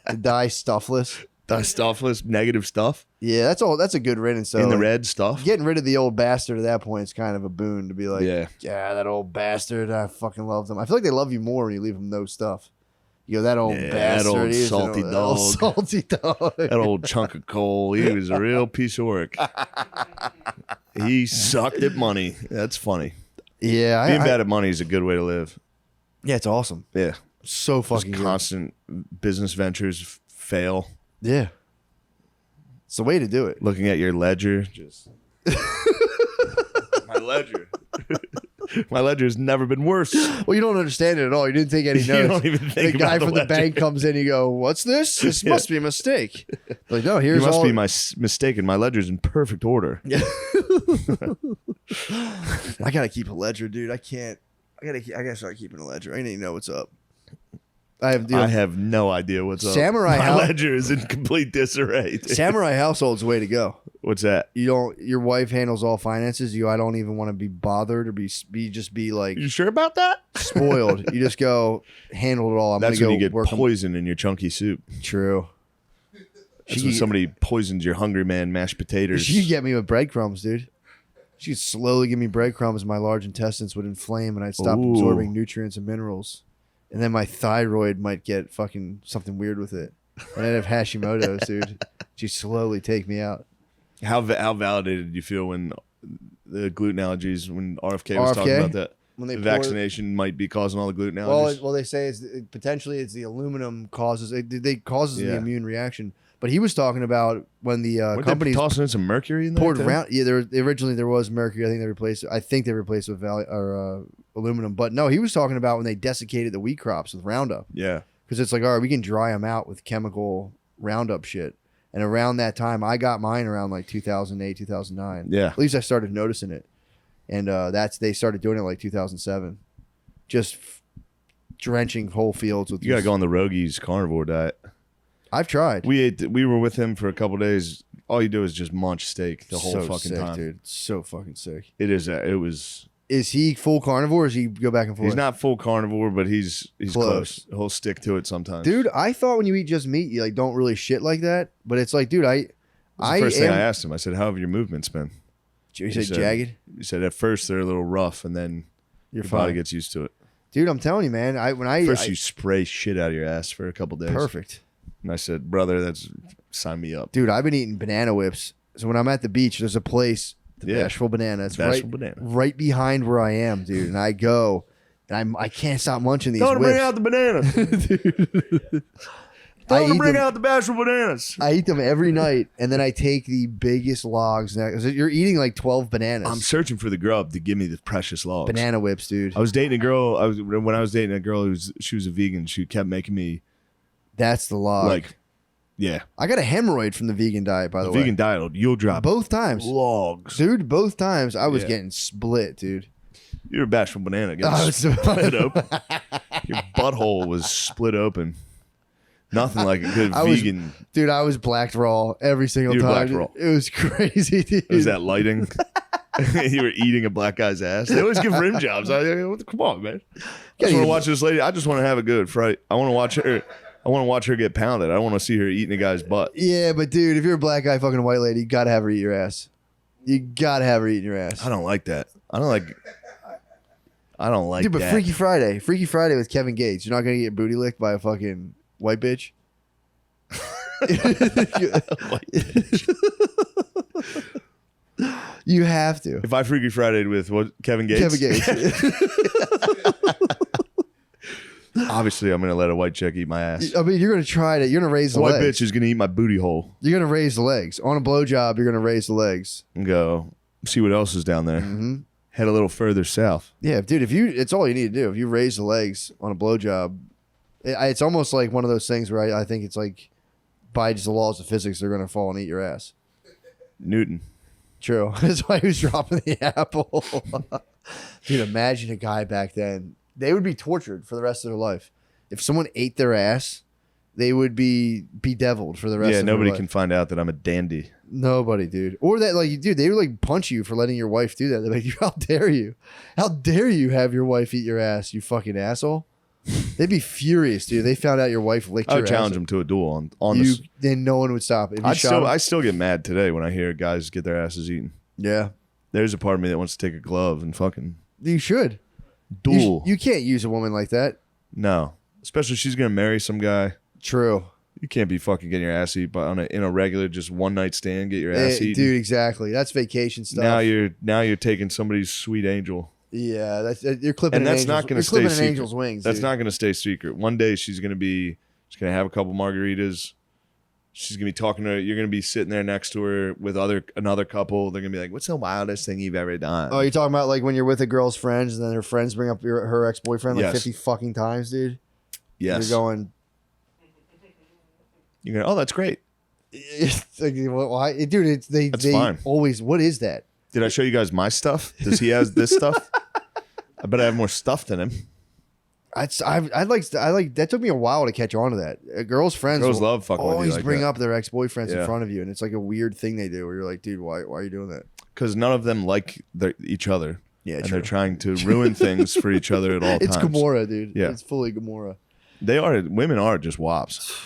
To die stuffless. That stuffless, negative stuff Yeah, that's all. That's a good riddance. So in the like, red stuff. getting rid of the old bastard at that point is kind of a boon to be like, Yeah. that old bastard. I fucking love them. I feel like they love you more when you leave them no stuff. You go, that old Yeah, bastard. that old he's salty that old dog. salty dog. That old chunk of coal. He was a real piece of work. He sucked at money. That's funny. Yeah, Being bad at money is a good way to live. yeah, it's awesome. Yeah. So Just fucking good. constant business ventures fail. Yeah, it's the way to do it. Looking at your ledger, just my ledger. My ledger's never been worse. Well, you don't understand it at all. You didn't take any You notes. don't even The think guy about from the the bank ledger. comes in. You go, "What's this? This must be a mistake." Like, no, You here's must all. be mistaken. My ledger's in perfect order. I gotta keep a ledger, dude. I can't. I gotta start keeping a ledger. I need to know what's up. I have no idea what's up. Samurai My Hou- ledger is in complete disarray. Samurai household's the way to go. What's that? You don't. Your wife handles all finances. You. I don't even want to be bothered or be like You sure about that? spoiled. You just go handle it all. I'm That's gonna when go you get work on- poison in your chunky soup. True. That's when somebody poisons your hungry man mashed potatoes. She could get me with breadcrumbs, dude. She'd slowly give me breadcrumbs. My large intestines would inflame, and I'd stop Ooh. absorbing nutrients and minerals. And then my thyroid might get fucking something weird with it. And I'd have Hashimoto's, dude. She'd slowly take me out. How validated did you feel when the gluten allergies, when RFK was talking RFK? about that? When they The pour- vaccination might be causing all the gluten allergies. Well, they say potentially it's the aluminum causes it causes the Yeah. immune reaction. But he was talking about when the Weren't they companies tossing in some mercury in there? poured too? around. Yeah, originally there was mercury. I think they replaced it with aluminum. But no, he was talking about when they desiccated the wheat crops with Roundup, Yeah. because it's like, all right, we can dry them out with chemical Roundup shit. And around that time, I got mine around like 2008, 2009. Yeah. At least I started noticing it, and they started doing it like 2007, just drenching whole fields with. You got to these- go on the Rogies carnivore diet. I've tried. We were with him for a couple days. All you do is just munch steak the whole So fucking sick, time. dude. So fucking sick. It was. Is he full carnivore? Or does he go back and forth? He's not full carnivore, but he's Close. close. He'll stick to it sometimes. Dude, I thought when you eat just meat, you like don't really shit like that. But it's like, dude, That's the first thing I asked him. I said, "How have your movements been?" You He said said- jagged. He said, "At first they're a little rough, and then You're your body fine, gets used to it. dude. I'm telling you, man. First you spray shit out of your ass for a couple days." perfect, And I said, "Brother, sign me up." dude. I've been eating banana whips. So when I'm at the beach, there's a place, the Yeah. Bashful Banana. It's Bashful right, Banana. right behind where I am, dude. And I go, and I can't stop munching these Don't whips. bring out the bananas. I Don't eat bring them- out the bashful bananas. I eat them every night, and then I take the biggest logs. You're eating like 12 bananas. I'm searching for the grub to give me the precious logs. Banana whips, dude. I was dating a girl. When I was dating a girl she was a vegan. She kept making me That's the log. like Yeah. I got a hemorrhoid from the vegan diet, by the way. Vegan diet, you'll drop both times. logs. Dude, both times I was getting split, dude. You're a bashful banana getting split open. Your butthole was split open. Nothing like a good vegan. Dude, I was blacked raw every single You were time. blacked raw. It was crazy, dude. Was that lighting? You were eating a black guy's ass. They always give rim jobs. Come on, man. I just want to watch this lady. I just want to have a good fright. I want to watch her. I want to watch her get pounded. I don't want to see her eating a guy's butt. Yeah, but dude, if you're a black guy fucking a white lady, you gotta have her eat your ass. You gotta have her eating your ass. I don't like that. I don't like Dude, but that. Freaky Friday with Kevin Gates. You're not gonna get booty licked by a fucking white bitch. You have to. If I Freaky Friday with what Kevin Gates? Kevin Gates. Obviously, I'm gonna let a white chick eat my ass. I mean, you're gonna try to. You're gonna raise the White legs. bitch is gonna eat my booty hole You're gonna raise the legs on a blowjob. You're gonna raise the legs. and go see what else is down there. Mm-hmm. Head a little further south. Yeah, dude. It's all you need to do. If you raise the legs on a blowjob, it's almost like one of those things where I think it's like by just the laws of physics, they're gonna fall and eat your ass. Newton. True. That's why he was dropping the apple. Dude, imagine a guy back then. They would be tortured for the rest of their life. If someone ate their ass, they would be bedeviled for the rest of their life. Yeah, nobody can find out that I'm a dandy. Nobody, dude. Or that, like, dude, they would like punch you for letting your wife do that. They're like, how dare you? How dare you have your wife eat your ass, you fucking asshole? They'd be furious, dude. They found out your wife licked I your would ass. challenge them to a duel on You, this. then no one would stop. If you shot him- I still get mad today when I hear guys get their asses eaten. yeah. There's a part of me that wants to take a glove and fucking You should. duel. You can't use a woman like that. No. Especially if she's going to marry some guy. True. You can't be fucking getting your ass eaten in a regular just one night stand, get your ass eaten. Dude, exactly. That's vacation stuff. Now you're taking somebody's sweet angel. Yeah, you're clipping And an that's angel's, not going you're to stay clipping secret. an angel's wings. That's dude. not going to stay secret. One day she's going to have a couple margaritas. She's going to be talking to her. You're going to be sitting there next to her with another couple. They're going to be like, "What's the wildest thing you've ever done?" Oh, you're talking about like when you're with a girl's friends and then her friends bring up her ex-boyfriend like Yes. 50 fucking times, dude. Yes. You're going, Oh, that's great. it's like, why? Dude, That's they fine. always, what is that? Did I show you guys my stuff? Does he has this stuff? I bet I have more stuff than him. I'd like that took me a while to catch on to that. Girls' friends Girls will love fucking with you always like bring that. up their ex-boyfriends in Yeah. front of you, and it's like a weird thing they do where you're like, dude, why are you doing that? Because none of them like each other. Yeah, and true. they're trying to ruin things for each other at all It's times. Gamora, dude. Yeah. It's fully Gamora. Women are just wops.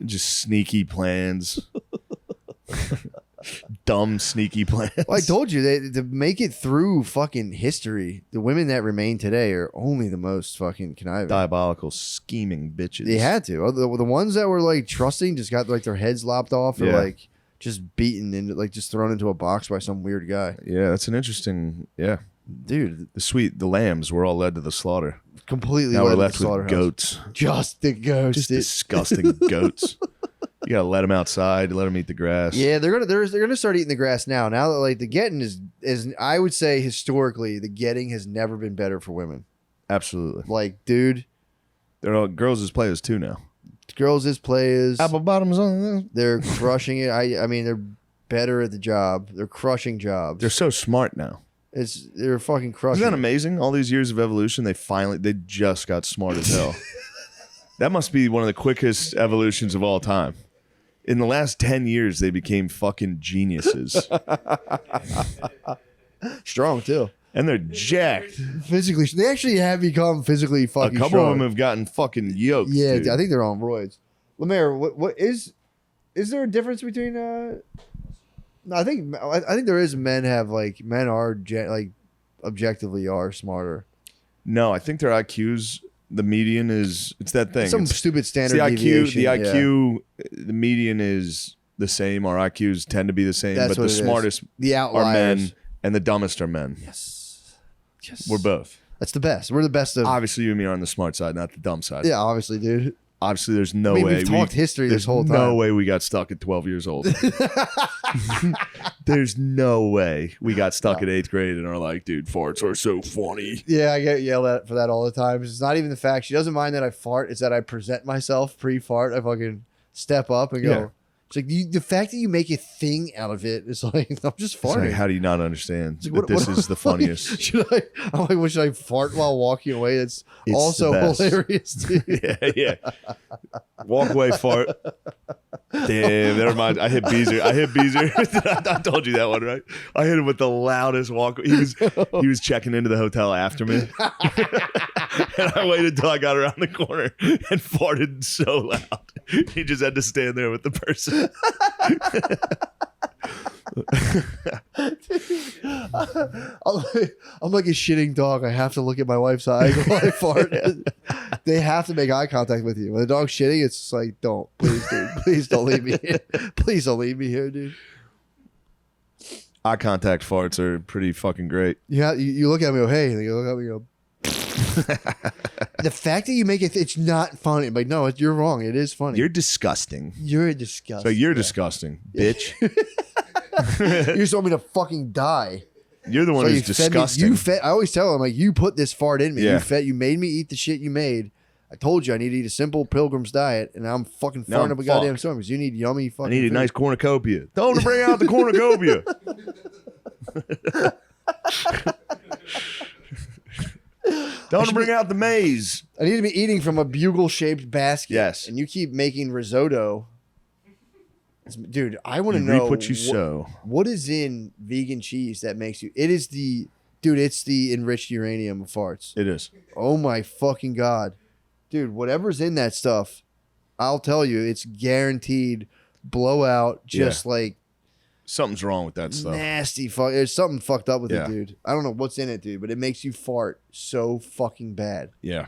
Just sneaky plans. Dumb, sneaky plans. Well, I told you to make it through fucking history. The women that remain today are only the most fucking conniving. Diabolical, scheming bitches. They had to. The ones that were like trusting just got like their heads lopped off or Yeah. like just beaten into like just thrown into a box by some weird guy. Yeah, that's an interesting. Yeah, Dude, the lambs were all led to the slaughter. completely Now led we're to the left with slaughterhouse. goats. Just the ghost. Just dude. disgusting goats. You gotta let them outside. Let them eat the grass. Yeah, they're gonna start eating the grass now. Now that like the getting is I would say historically the getting has never been better for women. Absolutely. Like, dude, They're all girls as players too now. girls as players, Apple bottoms on. they're crushing it. I mean they're better at the job. They're crushing jobs. They're so smart now. They're fucking crushing. Isn't that it. amazing? All these years of evolution, they just got smart as hell. That must be one of the quickest evolutions of all time. In the last 10 years, they became fucking geniuses. Strong too. And they're jacked. Physically, they actually have become physically A fucking couple strong. of them have gotten fucking yoked. Yeah, dude. I think they're on roids. Lemaire, what is there a difference between No, I think there is. Men are like objectively are smarter. No, I think their IQs, the median is, it's that thing. Some It's stupid standard the IQ, deviation. the yeah. IQ, the median is the same. Our IQs tend to be the same, That's but what the it is. smartest The are outliers. men and the dumbest are men. Yes. We're both. That's the best. We're the best of. Obviously, you and me are on the smart side, not the dumb side. Yeah, obviously, dude. Obviously, there's no I mean, way. we've talked history this there's whole no time. way we got stuck at 12 years old. There's no way we got stuck at 8th grade and are like, dude, farts are so funny. Yeah, I get yelled at for that all the time. It's not even the fact. She doesn't mind that I fart. It's that I present myself pre-fart. I fucking step up and go. Yeah. It's like the fact that you make a thing out of it is like I'm just It's like, farting. how do you not understand It's that like, this is the funniest? I'm like, what, should I fart while walking away? That's It's also the best. hilarious, dude. Yeah. Walk away, fart. Damn, that reminds. I hit Beezer. I told you that one, right? I hit him with the loudest walk. He was checking into the hotel after me, and I waited until I got around the corner and farted so loud. He just had to stand there with the person. I'm like a shitting dog. I have to look at my wife's eyes while I fart. They have to make eye contact with you. When the dog's shitting, it's just like, don't, please, dude, please don't leave me here. Please don't leave me here, dude. Eye contact farts are pretty fucking great. Yeah, you look at me, go, hey, and you look at me, go. The fact that you make it, it's not funny. I'm like, no, you're wrong. It is funny. You're disgusting. You're disgusting. So you're disgusting, bitch. You just want me to fucking die. You're the one So who's you fed me- disgusting. I always tell them, like, you put this fart in me. Yeah. You made me eat the shit you made. I told you I need to eat a simple pilgrim's diet, and I'm fucking Now farting I'm up a goddamn fucked. storm because you need yummy fucking I need a food. nice cornucopia. Tell him to bring out the cornucopia. Tell him to bring out the maize. I need to be eating from a bugle-shaped basket. Yes. And you keep making risotto. Dude, I want to You know reap what you sow. what is in vegan cheese that makes you... It's the enriched uranium of farts. It is. Oh my fucking God. Dude, whatever's in that stuff, I'll tell you, it's guaranteed blowout, just like Something's wrong with that stuff. nasty fuck. There's something fucked up with Yeah. it, dude. I don't know what's in it, dude, but it makes you fart so fucking bad. Yeah.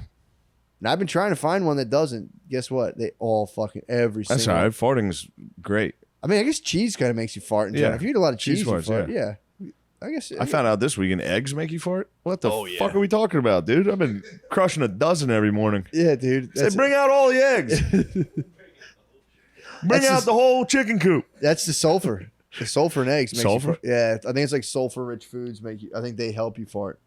And I've been trying to find one that doesn't. Guess what? They all fucking every That's single. all right. Farting's great. I mean, I guess cheese kind of makes you fart in general. Yeah. If you eat a lot of cheese, Cheese you farts, fart. Yeah. I guess. I found out this weekend eggs make you fart. What the Oh, yeah. fuck are we talking about, dude? I've been crushing a dozen every morning. Yeah, dude. Say, bring out all the eggs. Bring out the whole chicken coop. That's the sulfur. The sulfur in eggs makes Sulfur? you fart. Yeah, I think it's like sulfur-rich foods make you. I think they help you fart.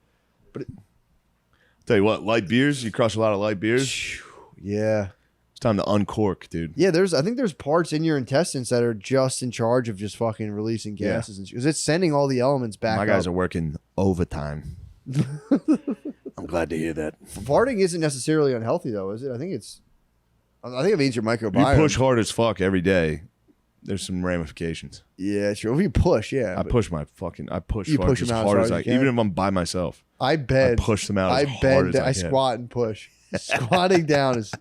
Tell you what, light beers. You crush a lot of light beers. Yeah. It's time to uncork, dude. Yeah, I think there's parts in your intestines that are just in charge of just fucking releasing gases and because it's sending all the elements back. My guys up. are working overtime. I'm glad to hear that. Farting isn't necessarily unhealthy though, is it? I think it means your If microbiome. you push hard as fuck every day, there's some ramifications. Yeah, true. If you push, yeah. I but push You farts push as them out hard as as hard I as you even can? if I'm by myself. I bend. I push them out as I hard bend. as I I can. squat and push. Squatting down is.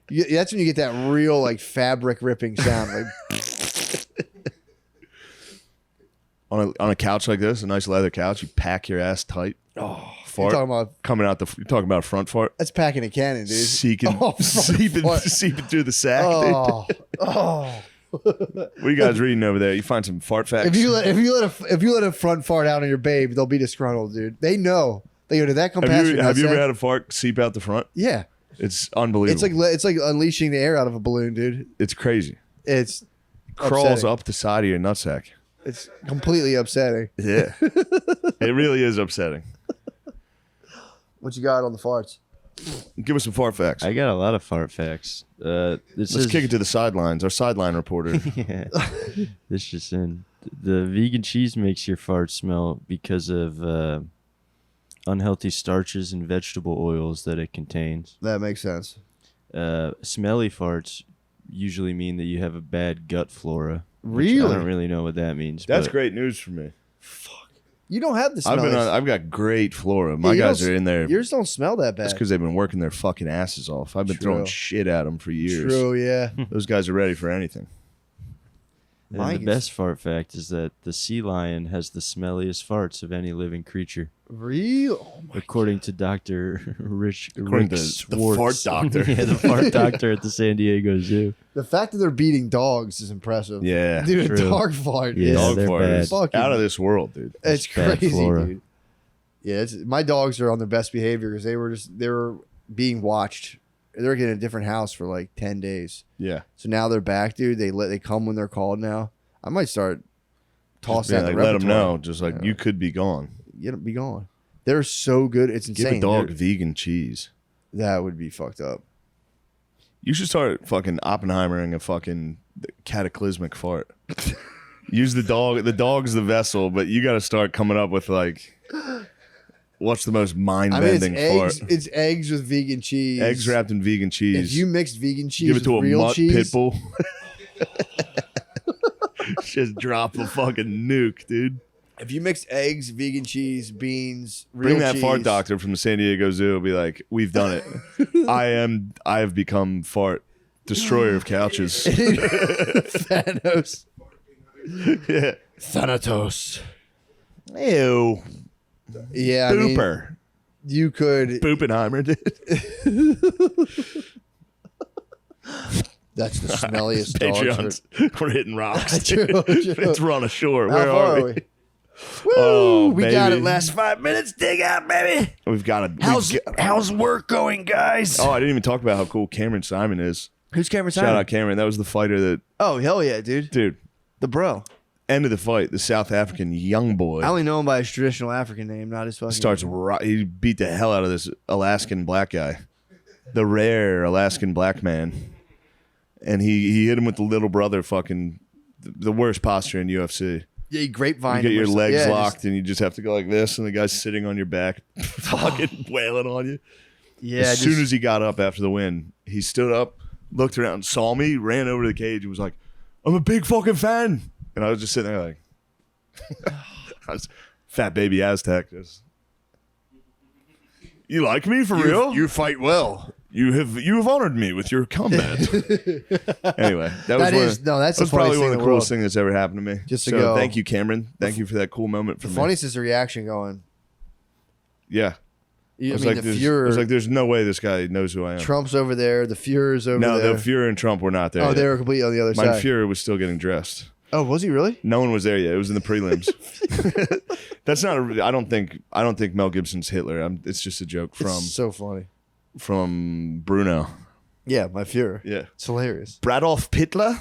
That's when you get that real like fabric ripping sound. Like On a couch like this, a nice leather couch, you pack your ass tight. you're Fart talking about coming out you're talking about a front fart. that's packing a cannon, dude. Seeping, Oh, front fart. seeping through the sack. Oh, oh. Dude. What are you guys reading over there? You find some fart facts? If you let a front fart out on your babe, they'll be disgruntled, dude. They know. They go, did that come past your have you ever nutsack?" had a fart seep out the front? Yeah, It's unbelievable. it's like unleashing the air out of a balloon, dude. It's crazy. It's Crawls upsetting. up the side of your nutsack. It's completely upsetting. Yeah. It really is upsetting. What you got on the farts? Give us some fart facts. I got a lot of fart facts. Let's kick it to the sidelines. Our sideline reporter. Yeah. This just in. The vegan cheese makes your fart smell because of unhealthy starches and vegetable oils that it contains. That makes sense. Smelly farts usually mean that you have a bad gut flora. which Really? I don't really know what that means. That's but great news for me. You don't have the smell. I've got great flora. My you guys don't- are in there. Yours don't smell that bad. That's because they've been working their fucking asses off. I've been True. throwing shit at them for years. True, yeah. Those guys are ready for anything. And Mike the is- best fart fact is that the sea lion has the smelliest farts of any living creature, Real? Oh my according to Dr. Rick According to the Schwartz. fart doctor. Yeah, the fart doctor at the San Diego Zoo. The fact that they're beating dogs is impressive. Yeah. Dude, a True. dog fart. Yeah, is Dog they're fart bad. is Fucking- out of this world, dude. It's bad crazy, flora. dude. Yeah, my dogs are on their best behavior because they were being watched. They're getting a different house for like 10 days. Yeah. So now they're back, dude. They come when they're called now. I might start tossing Yeah, out like the let them repertoire. know. Just like you could be gone. Be gone. They're so good. It's insane. Give a dog They're- vegan cheese. That would be fucked up. You should start fucking Oppenheimering a fucking cataclysmic fart. Use the dog. The dog's the vessel, but you got to start coming up with like, what's the most mind-bending fart? It's eggs with vegan cheese. Eggs wrapped in vegan cheese. If you mix vegan cheese give it to with a real mutt cheese, pit bull. Just drop a fucking nuke, dude. if you mix eggs, vegan cheese, beans, real Bring that cheese, fart doctor from the San Diego Zoo. Will be like, we've done it. I have become fart destroyer of couches. Thanos. Yeah. Thanatos. Ew. Yeah, I mean, Booper. you could. Boopenheimer, dude. That's the smelliest dog. Patreons. We're hitting rocks. True, Dude. true. It's we're on a shore. How Where far are we? Woo! Oh, we got baby. it. Last 5 minutes. Dig out, baby. We've got it. How's work going, guys? Oh, I didn't even talk about how cool Cameron Saaiman is. Who's Cameron Shout out Cameron. That was the fighter that, Oh, hell yeah, dude. dude, The bro. end of the fight, the South African young boy I only know him by his traditional African name, not his fucking. he beat the hell out of this Alaskan black guy, the rare Alaskan black man. And he hit him with the little brother fucking, the worst posture in UFC. Yeah, he grapevine. You get him or your something. legs Yeah, locked and you just have to go like this, and the guy's sitting on your back, fucking wailing on you. As soon as he got up after the win, he stood up, looked around, saw me, ran over to the cage, and was like, "I'm a big fucking fan." And I was just sitting there like, I was fat baby Aztec. Just, you like me for real? You fight well. You have honored me with your combat. Anyway, that's probably one of the coolest things that's ever happened to me. Just to go. Thank you, Cameron. Thank you for that cool moment for The me. funniest is the reaction going. Yeah. I was mean, like, the Fuhrer. I was like, there's no way this guy knows who I am. Trump's over there. The Fuhrer's over No, there. the Fuhrer and Trump were not there. Oh, yet. they were completely on the other My side. Fuhrer was still getting dressed. Oh, was he really? No one was there yet. It was in the prelims. That's not. I don't think Mel Gibson's Hitler. It's just a joke It's so funny. from Bruno. Yeah, my Fuhrer. Yeah. It's hilarious. Bradolf Hitler,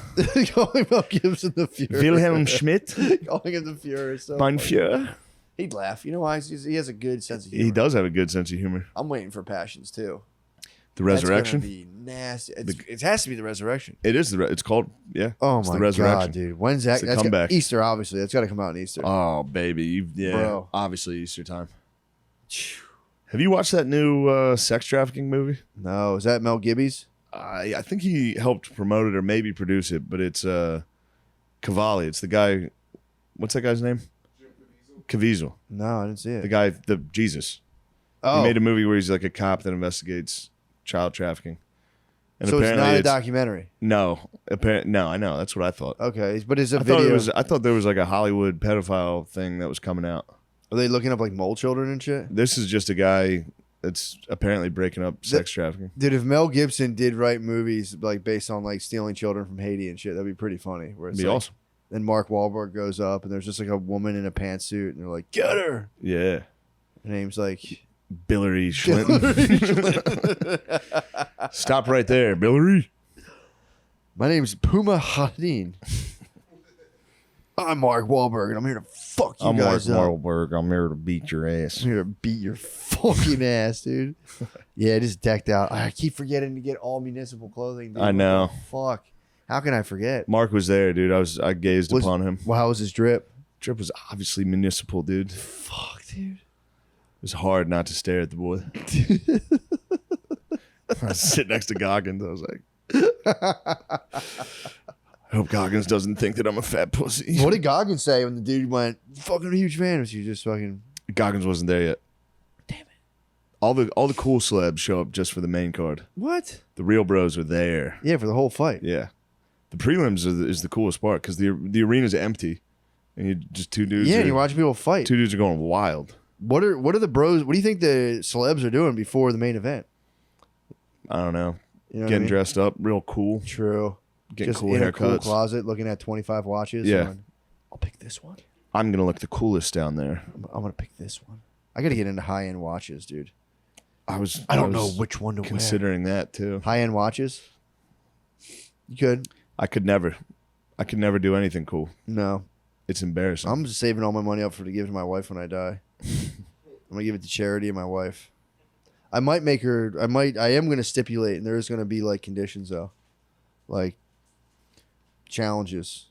Calling Mel Gibson the Fuhrer. Wilhelm Schmidt, Calling him the Fuhrer is so mein funny. Führer. He'd laugh. You know why? He has a good sense of humor. He does have a good sense of humor. I'm waiting for Passions too. The Resurrection. That's gonna be nasty. It has to be the Resurrection. It is it's called Oh it's my the Resurrection. god, dude! When's that? It's a That's comeback. Easter, obviously. That's got to come out in Easter. Oh baby, Bro. obviously Easter time. Have you watched that new sex trafficking movie? No, is that Mel Gibby's? I think he helped promote it or maybe produce it, but it's Cavalli. It's the guy. What's that guy's name? Caviezel. No, I didn't see it. The guy, the Jesus. Oh, He made a movie where he's like a cop that investigates child trafficking. And so it's apparently not a documentary. No, no, I know. That's what I thought. Okay, but it's a I video. thought there was like a Hollywood pedophile thing that was coming out. Are they looking up like mole children and shit? This is just a guy that's apparently breaking up sex trafficking. Dude, if Mel Gibson did write movies like based on like stealing children from Haiti and shit, that'd be pretty funny. Where It'd it's be like, awesome. Then Mark Wahlberg goes up and there's just like a woman in a pantsuit and they're like, "Get her." Yeah. Her name's like Billary Schlinton. Stop right there, Billary. My name's Puma Hadin. I'm Mark Wahlberg, and I'm here to fuck you guys up. Wahlberg. I'm here to beat your ass. I'm here to beat your fucking ass, dude. Yeah, just decked out. I keep forgetting to get all municipal clothing. Dude. I know. What the fuck. How can I forget? Mark was there, dude. I gazed upon him. Well, how was his drip? Trip was obviously municipal, dude. It Fuck, dude. was hard not to stare at the boy. I was sitting next to Goggins. I was like, I hope Goggins doesn't think that I'm a fat pussy. What did Goggins say when the dude went, fucking a huge fan? Was he just fucking... Goggins wasn't there yet. Damn it. All the cool celebs show up just for the main card. What? The real bros are there. Yeah, for the whole fight. Yeah. The prelims is the coolest part because the arena's empty. And you just two dudes. Yeah, are, and you're watching people fight. Two dudes are going wild. What are the bros... What do you think the celebs are doing before the main event? I don't know. You know what I Getting mean? dressed up, real cool. True. Getting Just cool in haircuts. a cool closet looking at 25 watches. Yeah. going, I'll pick this one. I'm gonna look the coolest down there. I'm going to pick this one. I got to get into high-end watches, dude. I don't know which one to considering that too. High-end watches? You could. I could never do anything cool. No. It's embarrassing. I'm just saving all my money up to give to my wife when I die. I'm going to give it to charity and my wife. I might make her. I am going to stipulate, and there's going to be like conditions though, like challenges.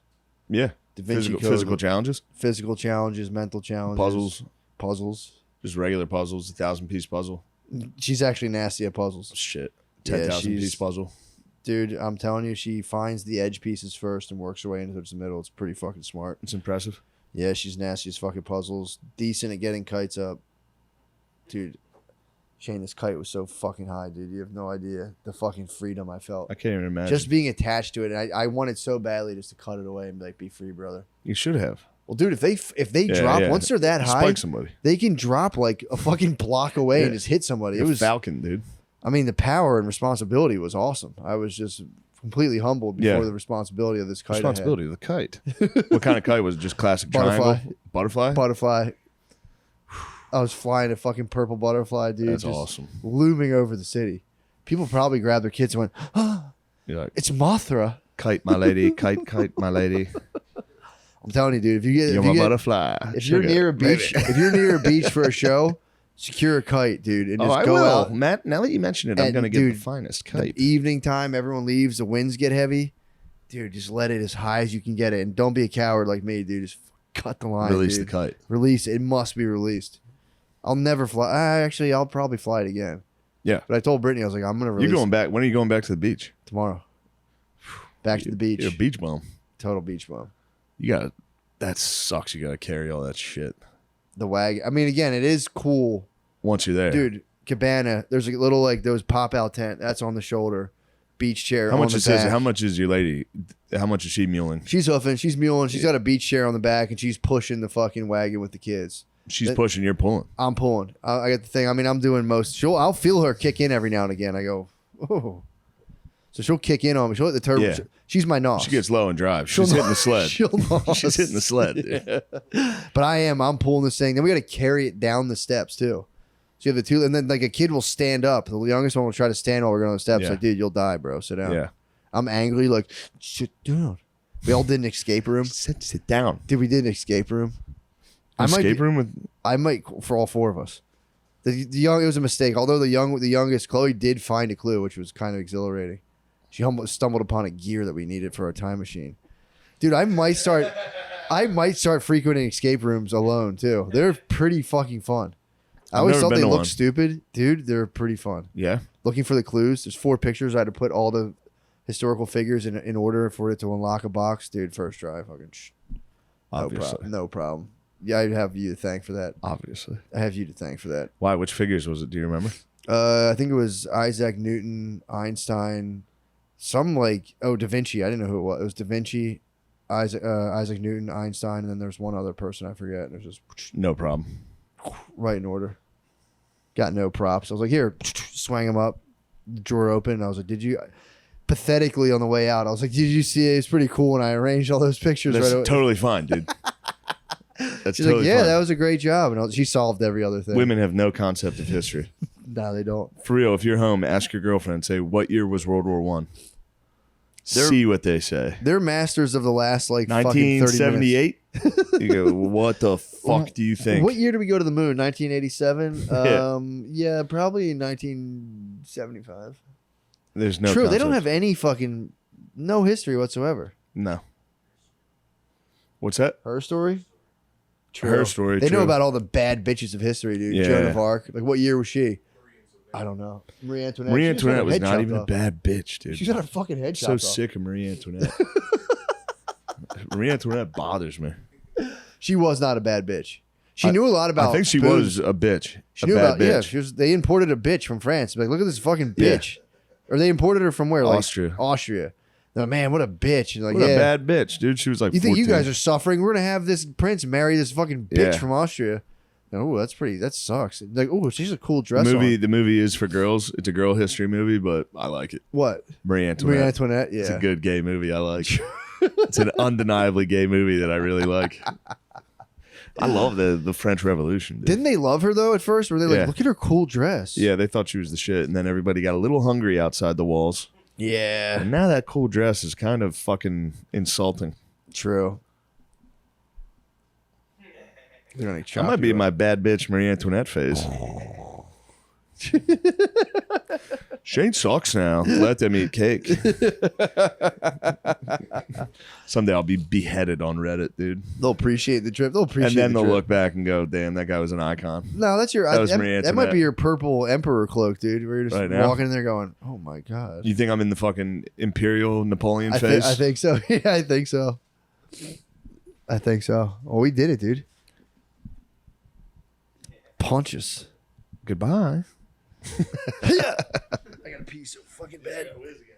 Yeah. Da Vinci Code, physical challenges. physical challenges, mental challenges, puzzles. Just regular puzzles. 1,000-piece puzzle. She's actually nasty at puzzles. Shit. Yeah, 10,000-piece puzzle. Dude, I'm telling you, she finds the edge pieces first and works her way into the middle. It's pretty fucking smart. It's impressive. Yeah, she's nasty as fucking puzzles. Decent at getting kites up. Dude, Shane, this kite was so fucking high, dude. You have no idea the fucking freedom I felt. I can't even imagine. Just being attached to it. And I wanted so badly just to cut it away and be like, be free, brother. You should have. Well, dude, if they drop, once they're that high, spike somebody. they can drop like a fucking block away and just hit somebody. It was Falcon, dude. I mean, the power and responsibility was awesome. I was just completely humbled before the responsibility of this kite. Responsibility of the kite. What kind of kite was it? Just classic Butterfly. triangle? Butterfly? Butterfly. I was flying a fucking purple butterfly, dude. That's just awesome. Looming over the city. People probably grabbed their kids and went, "Oh, You're like, it's Mothra." kite, my lady. Kite, my lady. I'm telling you, dude. If you get, You're my butterfly. if you're near a beach, if you're near a beach for a show, secure a kite, dude, and just I go will. out. Matt, now that you mention it, I'm And, going to get the dude, finest The kite. evening time, everyone leaves, the winds get heavy. Dude, just let it as high as you can get it, and don't be a coward like me, dude. Just cut the line. Release dude. the kite. Release it. It must be released. I'll never fly. Actually, I'll probably fly it again. Yeah. But I told Brittany, I was like, I'm gonna release You're going it back. When are you going back to the beach? tomorrow. Back to the beach. You're a beach bum. Total beach bum. You got to, that sucks. You got to carry all that shit The wagon. I mean, again, it is cool, once you're there. dude. Cabana. There's a little like those pop out tent that's on the shoulder. Beach chair. How on much the it says? back. How much is your lady? How much is she muling? She's hoofing. She's muling. She's got a beach chair on the back, and she's pushing the fucking wagon with the kids. She's pushing. You're pulling. I'm pulling. I got the thing. I mean, I'm doing most. I'll feel her kick in every now and again. I go, oh. So she'll kick in on me. She'll hit the turbo. Yeah. She's my nos. She gets low and drives. She's hitting the sled. She'll nos. She's hitting the sled. Dude. But I'm pulling this thing. Then we got to carry it down the steps too. So you have the two, and then like a kid will stand up. The youngest one will try to stand while we're going on the steps. Yeah. Like, dude, you'll die, bro. Sit down. Yeah. I'm angry. Like, sit down. We all did an escape room. Sit down. Dude, we did an escape room. Escape room with. I might for all four of us. The young, it was a mistake. Although the youngest Chloe did find a clue, which was kind of exhilarating. She almost stumbled upon a gear that we needed for our time machine. Dude, I might start frequenting escape rooms alone too. They're pretty fucking fun. I always thought they looked stupid, dude. They're pretty fun. Yeah. Looking for the clues. There's 4 pictures. I had to put all the historical figures in order for it to unlock a box, dude. First try, fucking. Obviously. No problem. Yeah, I have you to thank for that. Obviously. I have you to thank for that. Why? Which figures was it? Do you remember? I think it was Isaac Newton, Einstein, Da Vinci. I didn't know who it was. It was Da Vinci, Isaac Newton, Einstein, and then there's one other person I forget. And it was just No problem. right in order. Got no props. I was like, here, swang them up, the drawer open. And I was like, did you? Pathetically on the way out, I was like, did you see it? It's pretty cool. And I arranged all those pictures. That's right away. totally fine, dude. That's She's totally like, yeah, fine. that was a great job. And she solved every other thing. Women have no concept of history. No, they don't. For real, if you're home, ask your girlfriend, say, what year was World War One? See what they say. They're masters of the last fucking 30 minutes. 1978? You go, what the fuck do you think? What year did we go to the moon? 1987? Yeah, probably 1975. There's no True, they concept. don't have any fucking no history whatsoever. No. What's that? Her story? True. Her story, They know true. about all the bad bitches of history, dude. Yeah. Joan of Arc. Like, what year was she? I don't know. Marie Antoinette. Marie She just got her Antoinette was head not chopped even a off. bad bitch, dude. She got her fucking head so chopped off. sick of Marie Antoinette. Marie Antoinette bothers me. She was not a bad bitch. She knew a lot about I think she booze. was a bitch. She a knew bad about bitch. yeah. She was. They imported a bitch from France. Like, look at this fucking Yeah. bitch. Or they imported her from where? Like, Austria. Austria. No, man, what a bitch. And like, What yeah. a bad bitch, dude. She was like You think 14. you guys are suffering? We're gonna have this prince marry this fucking bitch Yeah. from Austria. Oh, that's pretty. That sucks. Like, oh, she's a cool dress. The on. movie is for girls. It's a girl history movie, but I like it. What? Marie Antoinette. Marie Antoinette. Yeah. It's a good gay movie. I like. It's an undeniably gay movie that I really like. I love the French Revolution. Dude. Didn't they love her though at first? Were they like, Yeah. look at her cool dress? Yeah, they thought she was the shit, and then everybody got a little hungry outside the walls. Yeah. And now that cool dress is kind of fucking insulting. True. I might be in my bad bitch Marie Antoinette phase. Shane sucks now. Let them eat cake. Someday I'll be beheaded on Reddit, dude. They'll appreciate the trip. They'll appreciate And then the they'll trip. look back and go, damn, that guy was an icon. No, that's your. That was that, Marie that might Antoinette. be your purple emperor cloak, dude. Where you're just Right now? walking in there going, "Oh my god." You think I'm in the fucking Imperial Napoleon I phase? think so. Yeah, I think so. I think so. Well, we did it, dude. Punch us. Goodbye. I gotta pee so fucking bad.